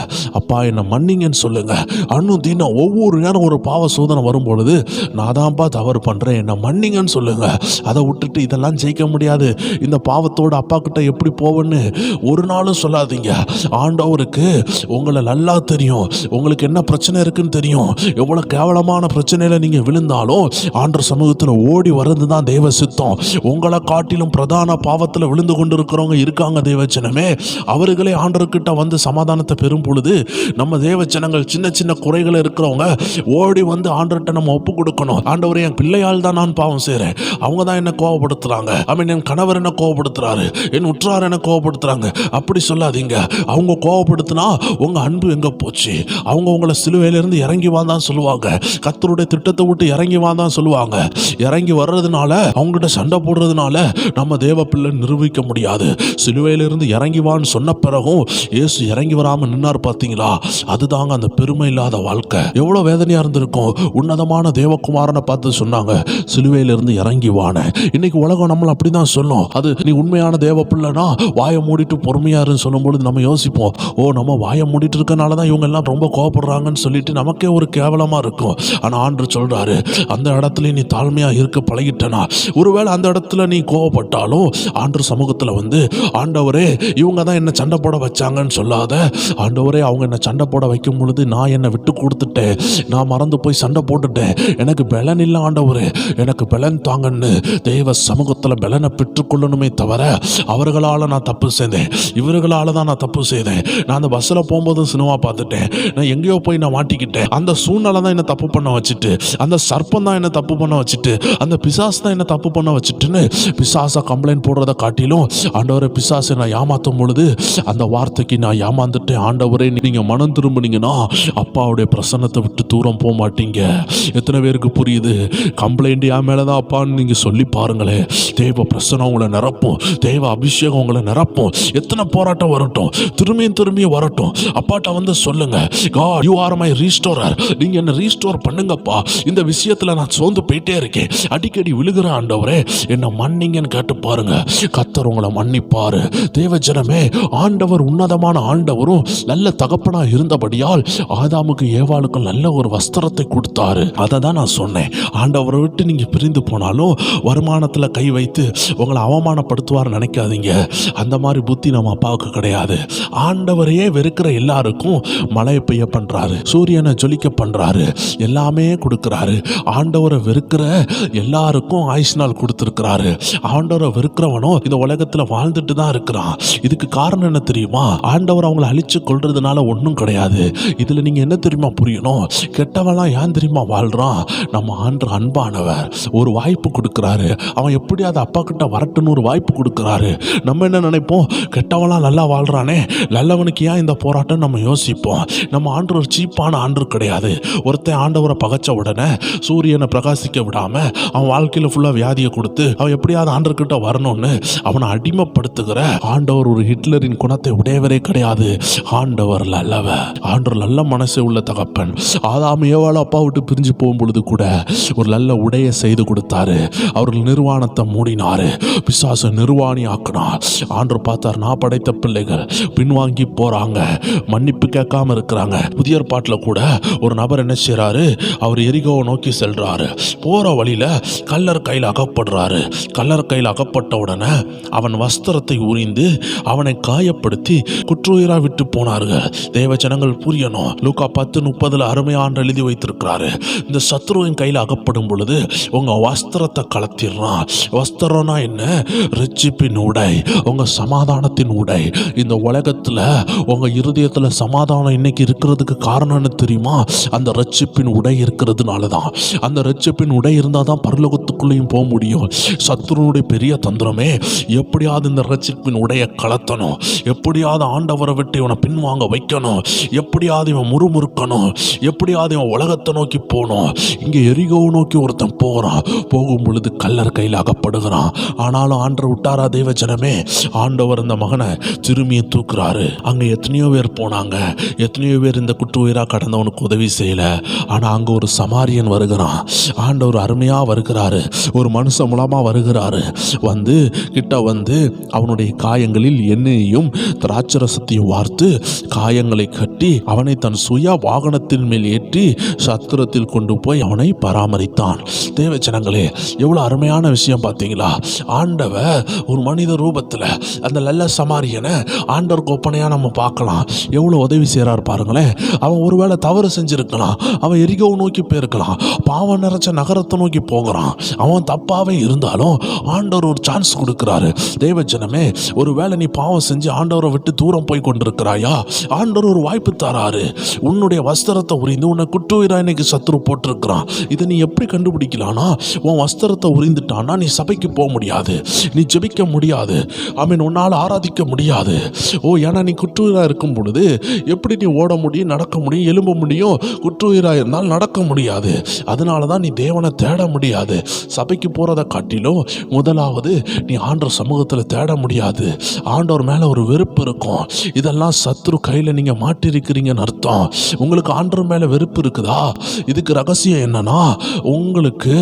அப்பா என்னை மன்னிங்கன்னு சொல்லுங்க. அன்னும் தினம் ஒவ்வொரு நேரம் ஒரு பாவ சோதனை வரும் பொழுது, நான் தான்ப்பா தவறு பண்ணுறேன், என்னை மன்னிங்கன்னு சொல்லுங்க. அதை விட்டுட்டு இதெல்லாம் ஜெயிக்க முடியாது, இந்த பாவத்தோடு அப்பா கிட்ட எப்படி போவேன்னு ஒரு நாளும் சொல்லாதீங்க. ஆண்டவருக்கு உங்களை நல்லா தெரியும், உங்களுக்கு என்ன பிரச்சனை இருக்குன்னு தெரியும். எவ்வளோ கேவலமான பிரச்சனையில் நீங்கள் விழுந்தாலும் ஆண்டவர் சமூகத்தில் ஓடி வர்றது தான் தெய்வ சித்தம். உங்களை காட்டிலும் பிரதான பாவத்தில் விழுந்து கொண்டு இருக்கிறவங்க இருக்காங்க தேவச்சனமே. அவர்களே ஆண்டவர்கிட்ட வந்து சமாதானத்தை பெறும் பொழுது நம்ம தேவச்சனங்கள் சின்ன சின்ன குறைகள் இருக்கிறவங்க ஓடி வந்து ஆண்டவர்கிட்ட நம்ம ஒப்பு கொடுக்கணும். ஆண்டவரே, என் பிள்ளையால் தான் நான் பாவம் செய்கிறேன், அவங்க தான் என்ன கோவப்படுத்துறாங்க, என் கணவர் என்ன கோவப்படுத்துறாரு, என் உற்றார் என்ன கோவப்படுத்துறாங்க. அப்படி சொல்லாதீங்க. அவங்க கோவப்படுத்தினா உங்க அன்பு எங்க போச்சு? அவங்க உங்களை சிலுவையிலிருந்து இறங்கி வாதான் சொல்லுவாங்க, கர்த்தருடைய திட்டத்தை விட்டு இறங்கி வாதான் சொல்லுவாங்க. இறங்கி வர்றதுனால அவங்ககிட்ட சண்டை போடுறதுனால நம்ம தேவ பிள்ளை நிரூபிக்க முடியாது. சிலுவையிலிருந்து இறங்கி வான்னு சொன்ன பிறகும் இயேசு இறங்கி வராம நின்னார் பார்த்தீங்களா? அதுதாங்க அந்த பெருமை இல்லாத வாழ்க்கை. எவ்வளவு வேதனையா இருந்திருக்கும். உன்னதமான தேவகுமாரனை பார்த்து சொன்னாங்க, சிலுவையிலிருந்து இறங்கி வான. இன்னைக்கு உலகம் நம்மள அப்படிதான் சொல்லும். அது நீ உண்மையான தேவ பிள்ளைனா வாயை மூடிட்டு பொறுமையா இருன்னு சொல்லும்போது நம்ம யோசிப்போம், ஓ நம்ம வாயை மூடிட்டு இருக்கனால தான் இவங்க எல்லாம் ரொம்ப கோவப்படுறாங்கன்னு சொல்லிட்டு நமக்கே ஒரு கேவலமா இருக்கும். ஆனா ஆண்டவர் சொல்றாரு, அந்த இடத்துல நீ தாழ்மையா இருக்க பழகிட்டனா, ஒருவேளை அந்த இடத்துல நீ கோவப்பட்டாலும் ஆண்டவர் சமூகத்தில் வந்து, ஆண்டவரே இவங்க தான் என்ன சண்டை போட வச்சாங்கன்னு சொல்லாத. ஆண்டவரே, அவங்க என்ன சண்டை போட வைக்கும் பொழுது நான் என்னை விட்டு கொடுத்துட்டேன், நான் மறந்து போய் சண்டை போட்டுட்டேன், எனக்கு பலன் இல்லை ஆண்டவரே, எனக்கு பலன் தாங்கன்னு தெய்வ சமூகத்தில் பலனை பெற்றுக்கொள்ளணுமே தவிர, அவர்களால் நான் தப்பு செய்தேன், இவர்களால் தான் நான் தப்பு செய்தேன், நான் அந்த பஸ்ஸில் போகும்போதும் சினிமா பார்த்துட்டேன், நான் எங்கேயோ போய் நான் மாட்டிக்கிட்டேன், அந்த சூழ்நிலை தான் என்ன தப்பு பண்ண வச்சுட்டு, அந்த சர்ப்பம் தான் என்ன தப்பு பண்ண வச்சுட்டு, அந்த பிசாசு தான் என்ன தப்பு பண்ண வச்சுட்டுன்னு பிசாசை கம்ப்ளைண்ட் போடுறதை காட்டிலும், ஆண்டவரை பிசாசை நான் ஏமாற்றும் பொழுது அந்த வார்த்தைக்கு நான் ஏமாந்துட்டேன், ஆண்டவரே நீங்கள் மனம் திரும்பினீங்கன்னா அப்பாவுடைய பிரசன்னத்தை விட்டு தூரம் போக மாட்டீங்க. எத்தனை பேருக்கு புரியுது? கம்ப்ளைண்ட் என் மேலே தான் அப்பான்னு நீங்கள் சொல்லி பாருங்களேன், தேவ பிரசனம் உங்களை நிரப்பும், தேவ அபிஷேகம் உங்களை நிரப்பும். எத்தனை போராட்டம் வரட்டும், திரும்பியும் வரட்டும், அப்பாட்ட வந்து சொல்லுங்க, God you are my restorer, நீங்க என்ன ரீஸ்டோர் பண்ணுங்கப்பா, இந்த விஷயத்துல நான் சோர்ந்து போயிட்டே இருக்கேன், அடிக்கடி விழுகிற ஆண்டவரே என்ன மன்னிங்கன்னு கேட்டு பாருங்க, கர்த்தர் உங்களை மன்னிப்பாரு. தேவஜனமே, ஆண்டவர் உன்னதமான ஆண்டவரும் நல்ல தகப்பனா இருந்தபடியால் ஆதாமுக்கு ஏவாளுக்கும் நல்ல ஒரு வஸ்திரத்தை கொடுத்தாரு. அதை தான் நான் சொன்னேன். ஆண்டவரை விட்டு நீங்க பிரிந்து போனாலும் வருமானத்துல கை வைத்து உங்களை அவமானப்படுத்துவார் நினைக்காதீங்க. அந்த மாதிரி புத்தி நம்ம அப்பாவுக்கு கிடையாது. ஆண்டவரையே வெறுக்கிற எல்லாருக்கும் மழையை பெய்ய பண்றாரு, சூரியனை ஜொலிக்க பண்றாரு, எல்லாமே கொடுக்கிறாரு. ஆண்டவரை வெறுக்கிற எல்லாருக்கும் ஆயுஷ் நாள் கொடுத்திருக்கிறாரு. ஆண்டவரை வெறுக்கிறவனோ இந்த உலகத்துல வாழ்ந்துட்டு தான் இருக்கிறான். இதுக்கு காரணம் என்ன தெரியுமா? ஆண்டவர் அவங்களை அழிச்சு கொள்றதுனால ஒன்றும் கிடையாது. இதுல நீங்க என்ன தெரியுமா புரியணும்? கெட்டவெல்லாம் ஏன் தெரியுமா வாழ்றான்? நம்ம ஆண்டவர் அன்பானவர், ஒரு வாய்ப்பு கொடுக்கிறாரு. அவன் எப்படி அதை அப்பா கிட்ட வரட்டுன்னு ஒரு வாய்ப்பு கொடுக்கிறாரு. நம்ம என்ன நினைப்போம்? கெட்டவெல்லாம் நல்லா வாழ்றானே, நல்லவனுக்கு ஏன் இந்த போராட்டம் நம்ம யோசிப்போம். நம்ம ஆண்டவர் சீப்பான ஆண்டவர் கிடையாது. ஒருத்தன் ஆண்டவரை பகைச்ச உடனே சூரியனை பிரகாசிக்க விடாம அவன் வாழ்க்கையில ஃபுல்லா வியாதியை கொடுத்து அவன் எப்படியாவது ஆண்டவர்கிட்ட வரணும்னு அவனை அடிமைப்படுத்துகிற ஆண்டவர் ஒரு ஹிட்லரின் குணத்தை உடையவரே கிடையாது. ஆண்டவர் நல்லவர், ஆண்டவர் நல்ல மனசே உள்ள தகப்பன். ஆதாம் ஏவாள் அப்பா விட்டு பிரிஞ்சு போகும் பொழுது கூட ஒரு நல்ல உடையை செய்து கொடுத்தாரு. அவர்கள் நிர்வாணத்தை மூடினாரு, பிசாசை நிர்வாணி ஆக்கினார். ஆண்டவர் பார்த்தார், நான் படைத்த பிள்ளைகள் பின்வாங்கி போறாங்க, மன்னிப்பு கேட்காம இருக்கிறாங்க. புதிய பாட்டில் வீட்டில் கூட ஒரு நபர் என்ன செய்கிறாரு, அவர் எரிகோவை நோக்கி செல்றாரு. போகிற வழியில் கள்ளர் கையில் அகப்படுறாரு. கள்ளர் கையில் அகப்பட்ட உடனே அவன் வஸ்திரத்தை உரிந்து அவனை காயப்படுத்தி குற்றுயிராக விட்டு போனார்கள். தேவ ஜனங்கள் புரியணும். லூக்கா 10:30 அருமையான எழுதி வைத்திருக்கிறாரு. இந்த சத்ருவின் கையில் அகப்படும் பொழுது உங்கள் வஸ்திரத்தை கலத்திடுறான். வஸ்திரம்னா என்ன? ரட்சிப்பின் உடை, உங்கள் சமாதானத்தின் உடை. இந்த உலகத்தில் உங்கள் இருதயத்தில் சமாதானம் இன்னைக்கு இருக்கிறதுக்கு காரணம்னு தெரியுமா? அந்த ரட்சிப்பின் உடை இருக்கிறதுனால தான். அந்த ரட்சிப்பின் உடை இருந்தால் தான் பரலோகத்துக்குள்ளேயும் போக முடியும். சத்ருனுடைய பெரிய தந்திரமே எப்படியாவது இந்த ரட்சிப்பின் உடையை கலத்தணும், எப்படியாவது ஆண்டவரை விட்டு இவனை பின்வாங்க வைக்கணும், எப்படியாவது இவன் முறுமுறுக்கணும், எப்படியாவது இவன் உலகத்தை நோக்கி போகணும். இங்கே எரிகோவை நோக்கி ஒருத்தன் போகிறான். போகும் பொழுது கள்ளர் கையில் அகப்படுகிறான். ஆனாலும் ஆண்டவர் விட்டாரா? தேவ ஜனமே, ஆண்டவர் இந்த மகனை திரும்பியை தூக்குறாரு. அங்கே எத்தனையோ பேர் போனாங்க, எத்தனையோ பேர் இந்த குற்றுயிராக கடந்தவனுக்கு உதவி செய்யல. ஆனால் அங்கே ஒரு சமாரியன் வருகிறான். ஆண்டவர் அருமையாக வருகிறாரு, ஒரு மனுஷன் மூலமாக வருகிறாரு. வந்து கிட்ட வந்து அவனுடைய காயங்களில் எண்ணெயையும் திராட்சரசத்தையும் வார்த்து காயங்களை கட்டி அவனை தன் சுய வாகனத்தின் மேல் ஏற்றி சத்திரத்தில் கொண்டு போய் அவனை பராமரித்தான். தேவ ஜனங்களே, எவ்வளோ அருமையான விஷயம் பார்த்தீங்களா? ஆண்டவர் ஒரு மனித ரூபத்தில் அந்த நல்ல சமாரியனை ஆண்டவர் கோப்பனையாக நம்ம பார்க்கலாம். எவ்வளோ உதவி செய்கிறார் பாருங்களேன். அவன் ஒருவேளை தவறு செஞ்சிருக்கலாம், அவன் எரிகோவை நோக்கி போயிருக்கலாம், பாவம் நிறைச்ச நகரத்தை நோக்கி போகிறான். அவன் தப்பாகவே இருந்தாலும் ஆண்டவர் ஒரு சான்ஸ் கொடுக்குறாரு. தேவ ஜனமே, ஒருவேளை நீ பாவம் செஞ்சு ஆண்டவரை விட்டு தூரம் போய் கொண்டிருக்கிறாயா? ஆண்டவர் ஒரு வாய்ப்பு தராரு. உன்னுடைய வஸ்திரத்தை உரிந்து உன்னை குற்றுயிராக இன்னைக்கு சத்துரு போட்டிருக்கிறான். இதை நீ எப்படி கண்டுபிடிக்கலானா? உன் வஸ்திரத்தை உரிந்துட்டானா நீ சபைக்கு போக முடியாது, நீ ஜெபிக்க முடியாது, ஆமென், உன்னால் ஆராதிக்க முடியாது. ஏன்னா நீ குற்றுயிராக இருக்கும் பொழுது எப்படி நீ ஓட முடியும், நடக்க முடியும், எழும்ப முடியும்? குற்றுயிராக இருந்தால் நடக்க முடியாது. அதனால தான் நீ தேவனை தேட முடியாது. சபைக்கு போகிறத காட்டிலும் முதலாவது நீ ஆண்டவர் சமூகத்தில் தேட முடியாது. ஆண்டவர் மேலே ஒரு வெறுப்பு இருக்கும். இதெல்லாம் சத்ரு கையில் நீங்கள் மாட்டிருக்கிறீங்கன்னு அர்த்தம். உங்களுக்கு ஆண்டவர் மேலே வெறுப்பு இருக்குதா? இதுக்கு ரகசியம் என்னன்னா, உங்களுக்கு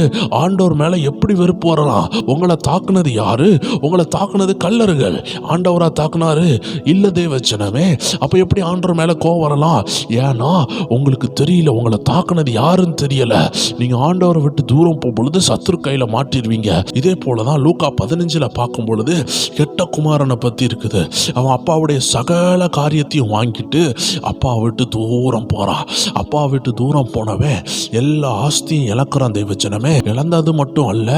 ஆண்டவர் மேலே எப்படி வெறுப்பு வரலாம்? உங்களை தாக்குனது யாரு? உங்களை தாக்குனது கள்ளர்கள். ஆண்டவரா தாக்குனாரு? இல்லை தேவ ஜனமே. அப்போ எப்படி ஆண்டவர் மேலே கோவம் வரலாம்? ஏன்னா உங்களுக்கு தெரியல, உங்களை தாக்குனது யாருன்னு தெரியல. நீங்கள் ஆண்டவரை விட்டு தூரம் போகும் பொழுது சத்ரு கையில் மாட்டிடுவீங்க. இதே போல தான் லூக்கா 15 பார்க்கும் பொழுது கெட்ட குமாரனை பற்றி இருக்குது. அவன் அப்பாவுடைய சகல காரியத்தையும் வாங்கிட்டு அப்பா விட்டு தூரம் போகிறான். அப்பா விட்டு தூரம் போனவன் எல்லா ஆஸ்தியும் இழக்கிறான். தெய்வ ஜனமே, இழந்தது மட்டும் அல்ல,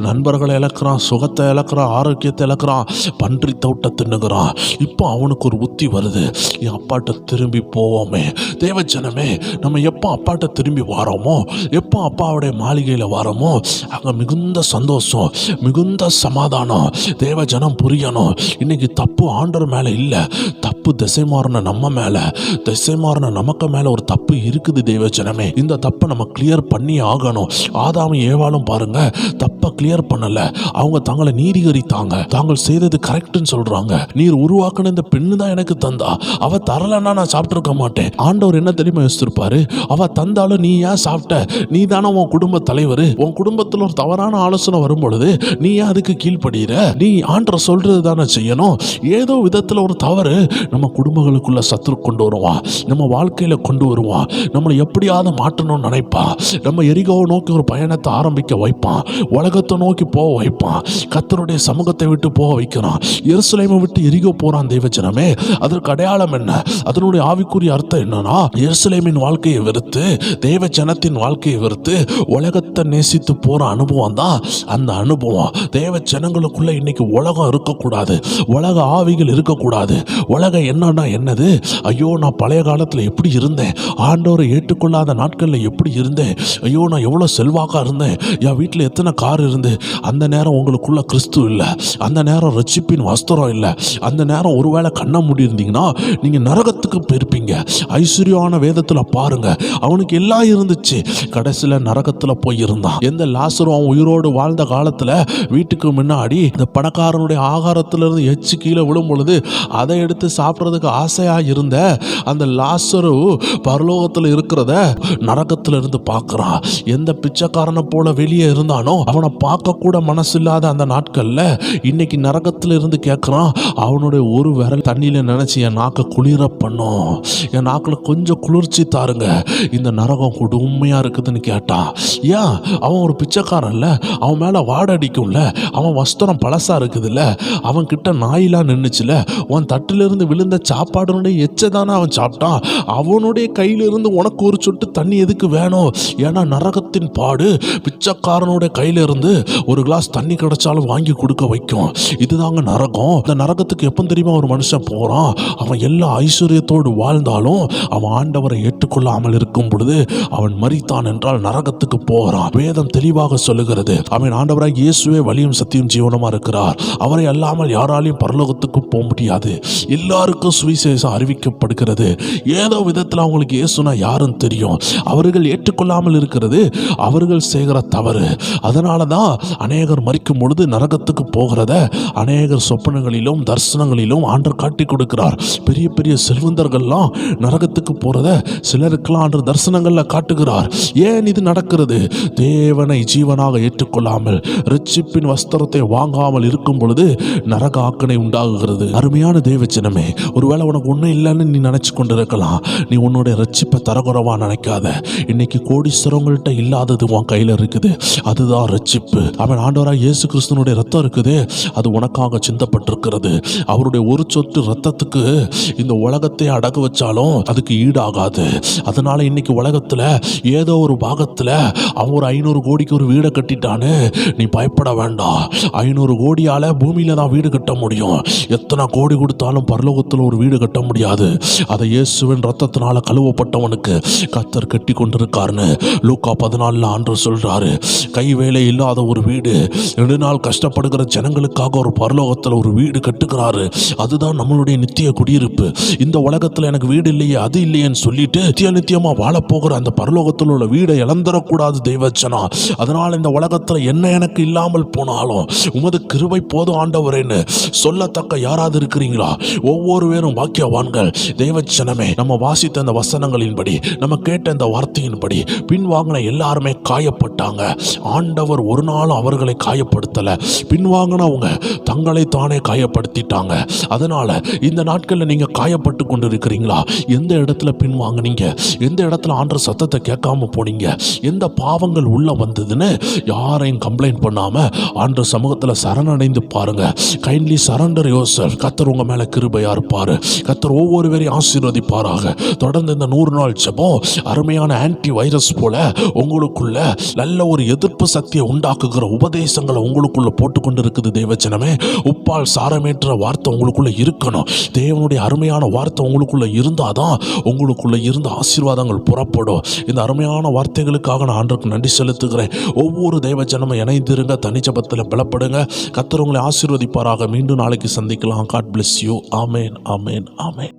நண்பர்களை இழக்கிறான், சுகத்தை இழக்கிறான், ஆரோக்கியத்தை இழக்கிறான், பன்றி தோட்ட தின்னுகிறான். இப்போ அவனுக்கு ஒரு புத்தி வருது, என் அப்பாட்ட திரும்பி போவோமே. தேவ ஜனமே, நம்ம எப்போ அப்பாட்ட திரும்பி வரோமோ, எப்போ அப்பாவுடைய மாளிகையில் வரோமோ, அங்கே மிகுந்த சந்தோஷம், மிகுந்த சமாதானம். தேவ ஜனம் புரியணும். இன்னைக்கு தப்பு ஆண்டவர் மேலே இல்லை, தப்பு திசை மாறின நம்ம மேலே, திசை மாறின நமக்கு மேலே ஒரு தப்பு இருக்குது. தேவ ஜனமே, இந்த தப்பை நம்ம கிளியர் பண்ணி ஆகணும். ஆதாமும் ஏவாளும் பாருங்க, தப்பை கிளியர் பண்ணல. அவங்க தங்களை நீதிகரித்தாங்க, தாங்கள் செய்தது கரெக்ட்னு சொல்றாங்க. நீர் உருவாக்குன இந்த பெண்ணு தான் எனக்கு தந்தா, அவ தரலன்னா நான் சாப்பிட்டுருக்க மாட்டேன். ஆண்டவர் என்ன தெரியுமா யோசிச்சிருப்பாரு? அவ தந்தாலும் நீ ஏன் சாப்பிட்ட? நீ தானே உன் குடும்ப தலைவர். உன் குடும்பத்தில் ஒரு தவறான ஆலோசனை வரும் பொழுது நீ ஏன் அதுக்கு கீழ்படுகிற? நீ ஆண்டவர் சொல்றது தானே செய்யணும். ஏதோ விதத்தில் ஒரு தவறு நம்ம குடும்பங்களுக்குள்ள சத்துரு கொண்டு வருவான், நம்ம வாழ்க்கையில கொண்டு வருவான், நம்மளை எப்படியாவது மாற்றணும்னு நினைப்பான். நம்ம எரிகோவை நோக்கி ஒரு பயணத்தை ஆரம்பிக்க வைப்பான், உலகத்தை நோக்கி போக வைப்பான், கர்த்தருடைய சமூகத்தை விட்டு போக வைக்கிறான். எருசலேமை விட்டு எரிகோ போறான். தேவ ஜனமே, அதற்கு அடையாளம் என்ன? அதனுடைய ஆவிக்குரிய அர்த்தம் என்னன்னா, எருசலேமின் வாழ்க்கையை வெறுத்து, தேவ ஜனத்தின் வாழ்க்கையை வெறுத்து உலகத்தை நேசித்து போற அனுபவம் தான் அந்த அனுபவம். தேவ ஜனங்களுக்குள்ள இன்னைக்கு உலகம் இருக்கக்கூடாது, உலக ஆவிகள் இருக்கக்கூடாது. உலகம் என்னன்னா என்னது? ஐயோ, நான் பழைய காலத்தில் எப்படி இருந்தேன், ஆண்டவரை ஏற்றுக்கொள்ளாத நாட்களில் எப்படி இருந்தேன், ஐயோ நான் எவ்வளோ செல்வாக்காக இருந்தேன், என் வீட்டில் எத்தனை கார் இருந்து. அந்த நேரம் உங்களுக்குள்ள கிறிஸ்து இல்லை, அந்த நேரம் ரட்சிப்பின் வஸ்திரம் இல்லை, அந்த நேரம் ஒருவேளை கண்ண முடியிருந்தீங்கன்னா நீங்கள் நரகத்துக்கு போயிருப்பீங்க. ஐஸ்வர்யமான வேதத்தில் பாருங்க, அவனுக்கு எல்லாம் இருந்துச்சு, கடைசியில் நரகத்தில் போயிருந்தான். எந்த லாசரு அவன் உயிரோடு வாழ்ந்த காலத்தில் வீட்டுக்கு முன்னாடி இந்த பணக்காரனுடைய ஆகாரத்திலிருந்து எச்சு கீழே விழும் பொழுது அதை எடுத்து சாப்பிட்றதுக்கு ஆசையாக இருந்த அந்த லாசரு பரலோகத்தில் இருக்கிறத நரகத்தில் இருந்து பார்க்குறான். எந்த பிச்சைக்காரனை போல வெளியே இருந்தானோ அவனை பார்க்க கூட மனசு இல்லாத அந்த நாட்கள்ல இன்னைக்கு நரகத்தில் இருந்து கேட்குறான், அவனுடைய ஒரு விரல் தண்ணியில நினைச்சு என் நாக்கை குளிர பண்ணும், என் நாக்கில் கொஞ்சம் குளிர்ச்சி தாருங்க, இந்த நரகம் கொடுமையா இருக்குதுன்னு கேட்டான். ஏன்? அவன் ஒரு பிச்சைக்காரன்ல, அவன் மேல வாடை அடிக்கும்ல, அவன் வஸ்திரம் பழசா இருக்குதுல்ல, அவன் கிட்ட நாயெல்லாம் நின்றுச்சுல, உன் தட்டிலிருந்து விழுந்த சாப்பாடுனுடைய எச்சதானே அவன் சாப்பிட்டான். அவனுடைய கையிலிருந்து உனக்கு ஒரு சொட்டு தண்ணி எதுக்கு வேணும்? ஏன்னா நரகத்தின் பாடு பிச்சைக்காரனுடைய கையிலிருந்து ஒரு கிளாஸ் தண்ணி கிடைச்சாலும் வாங்கி கொடுக்க வைக்கும். இதுதாங்க நரகம். இந்த நரகத்துக்கு எப்போ தெரியுமா ஒரு மனுஷன் போறான்? அவன் எல்லா ஐஸ்வர்யத்தோடு வாழ்ந்தாலும் அவன் ஆண்டவரை ஏற்றுக்கொள்ளாமல் இருக்கும் பொழுது அவன் மரித்தான் என்றால் நரகத்துக்கு போகிறான். வேதம் தெளிவாக சொல்லுகிறது, அவன் ஆண்டவராக இயேசுவே வழியும் சத்தியம் ஜீவனமா இருக்கிறார், அவரை அல்லாமல் யாராலையும் பரலோகத்துக்கு போக முடியாது. எல்லாருக்கும் சுவிசேஷம் அறிவிக்கப்படுகிறது. ஏதோ விதத்தில் அவங்களுக்கு இயேசுனா யாருன்னு தெரியும். அவர்கள் ஏற்றுக்கொள்ளாமல் இருக்கிறது அவர்கள் செய்கிற தவறு. அதனால தான் அநேகர் மரிக்கும் பொழுது நரகத்துக்கு போகிறத அநேகர் சொப்பனங்களிலும் தரிசனங்களிலும் ஆண்டவர் காட்டி கொடுக்கிறார். பெரிய பெரிய செல்வந்தர்கள்லாம் நரகத்துக்கு போறத சிலருக்கெல்லாம் ஆண்டவர் தரிசனங்கள்ல காட்டுகிறார். ஏன் இது நடக்கிறது? தேவனை ஜீவனாக ஏற்றுக்கொள்ளாமல் ரட்சிப்பின் வஸ்திரத்தை வாங்காமல் இருக்கும் பொழுது நரக ஆக்கனை உண்டாகுகிறது. அருமையான தேவஜனமே, ஒருவேளை உனக்கு ஒன்றும் இல்லைன்னு நீ நினைச்சு கொண்டிருக்கலாம். நீ உன்னுடைய ரட்சிப்பை தரகுறவா நினைக்காத. இன்னைக்கு கோடீஸ்வரங்கள்ட்ட இல்லாதது உன் கையில இருக்குது, அதுதான் ரட்சிப்பு. அவன் ஆண்டவராக இயேசு கிறிஸ்துனுடைய ரத்தம் இருக்குது, அது உனக்காக சிந்தப்பட்டிருக்கிறது. அவருடைய ஒரு சொட்டு ரத்தத்துக்கு இந்த உலகத்தை அடகு வச்சாலும் அதுக்கு ஈடாகாது. அதனால இன்னைக்கு உலகத்துல ஏதோ ஒரு பாகத்துல அவன் ஒரு 500 கோடிக்கு ஒரு வீடை கட்டிட்டான்னு நீ பயப்பட வேண்டாம். 500 கோடியால பூமியில தான் வீடு கட்ட முடியும். எத்தனை கோடி கொடுத்தாலும் பரலோகத்தில் ஒரு வீடு கட்ட முடியாது. அதை இயேசுவின் ரத்தத்தினால கழுவப்பட்டவனுக்கு கர்த்தர் கட்டி கொண்டிருக்காருன்னு லூக்கா 14 ஆண்டவர் சொல்றாரு. கை வேலை இல்லாத ஒரு வீடு, 2 நாள் கஷ்டப்படுகிற ஜனங்களுக்காக ஒரு பரலோகத்தில் ஒரு வீடு கட்டுகிறாரு. அதுதான் நம்மளுடைய நித்திய குடியிருப்பு. இந்த உலகத்தில் எனக்கு வீடு இல்லையே அது இல்லையேன்னு சொல்லிட்டு நித்தியமா வாழப்போகிற அந்த பரலோகத்தில் உள்ள வீடை இழந்துடக்கூடாது தெய்வச்சனா. அதனால் இந்த உலகத்தில் என்ன எனக்கு இல்லாமல் போனாலும் உமது கிருபை போதும் ஆண்டவரேன்னு சொல்லத்தக்க யாராவது இருக்கிறீங்களா? ஒவ்வொரு பேரும் பாக்கியவான்கள். தெய்வச்சனமே, நம்ம வாசித்த அந்த வசனங்களின்படி, நம்ம கேட்ட இந்த வார்த்தையின்படி பின்வாங்கின எல்லாருமே காயப்பட்டாங்க. ஆண்டவர் ஒரு நாளும் அவர்களை காயப்படுத்தல. பின்வாங்கினவங்க தங்களை தானே காயப்படுத்திட்டாங்க. அதனால இந்த நாட்களில் நீங்க காயப்பட்டு கொண்டு இருக்கிறீங்களா? எந்த இடத்துல பின்வாங்கினீங்க? எந்த இடத்துல ஆண்டவர் சத்தத்தை கேட்காம போனீங்க? எந்த பாவங்கள் உள்ள வந்ததுன்னு யாரையும் கம்ப்ளைண்ட் பண்ணாம ஆண்டவர் சமூகத்தில் சரணடைந்து பாருங்க. Kindly surrender yourself. கர்த்தர் உங்க மேல கிருபையா இருப்பாரு. கர்த்தர் ஒவ்வொரு பேரையும் ஆசீர்வதிப்பாராக. தொடர்ந்து இந்த 100 நாள் ஜெபம் அருமையான ஆன்டி வைரஸ் போல உங்களுக்குள்ள நல்ல ஒரு எதிர்ப்பு சக்தியை உண்டாக்குகிற உபதேசங்களை உங்களுக்குள்ள போட்டுக்கொண்டு இருக்குது. தேவஜனமே, உப்பால் சாரமேற்ற வார்த்தை உங்களுக்குள்ள இருக்கணும். தேவனுடைய அருமையான வார்த்தை உங்களுக்குள்ள இருந்தாதான் உங்களுக்குள்ள இருந்த ஆசீர்வாதங்கள் புறப்படும். இந்த அருமையான வார்த்தைகளுக்காக நான் ஆண்டவருக்கு நன்றி செலுத்துகிறேன். ஒவ்வொரு தேவஜனமும் இணைந்திருங்க, தனிச்சபத்தில் பலப்படுங்க. கர்த்தர் உங்களை ஆசீர்வதிப்பாராக. மீண்டும் நாளைக்கு சந்திக்கலாம். God bless you. Amen, amen, amen.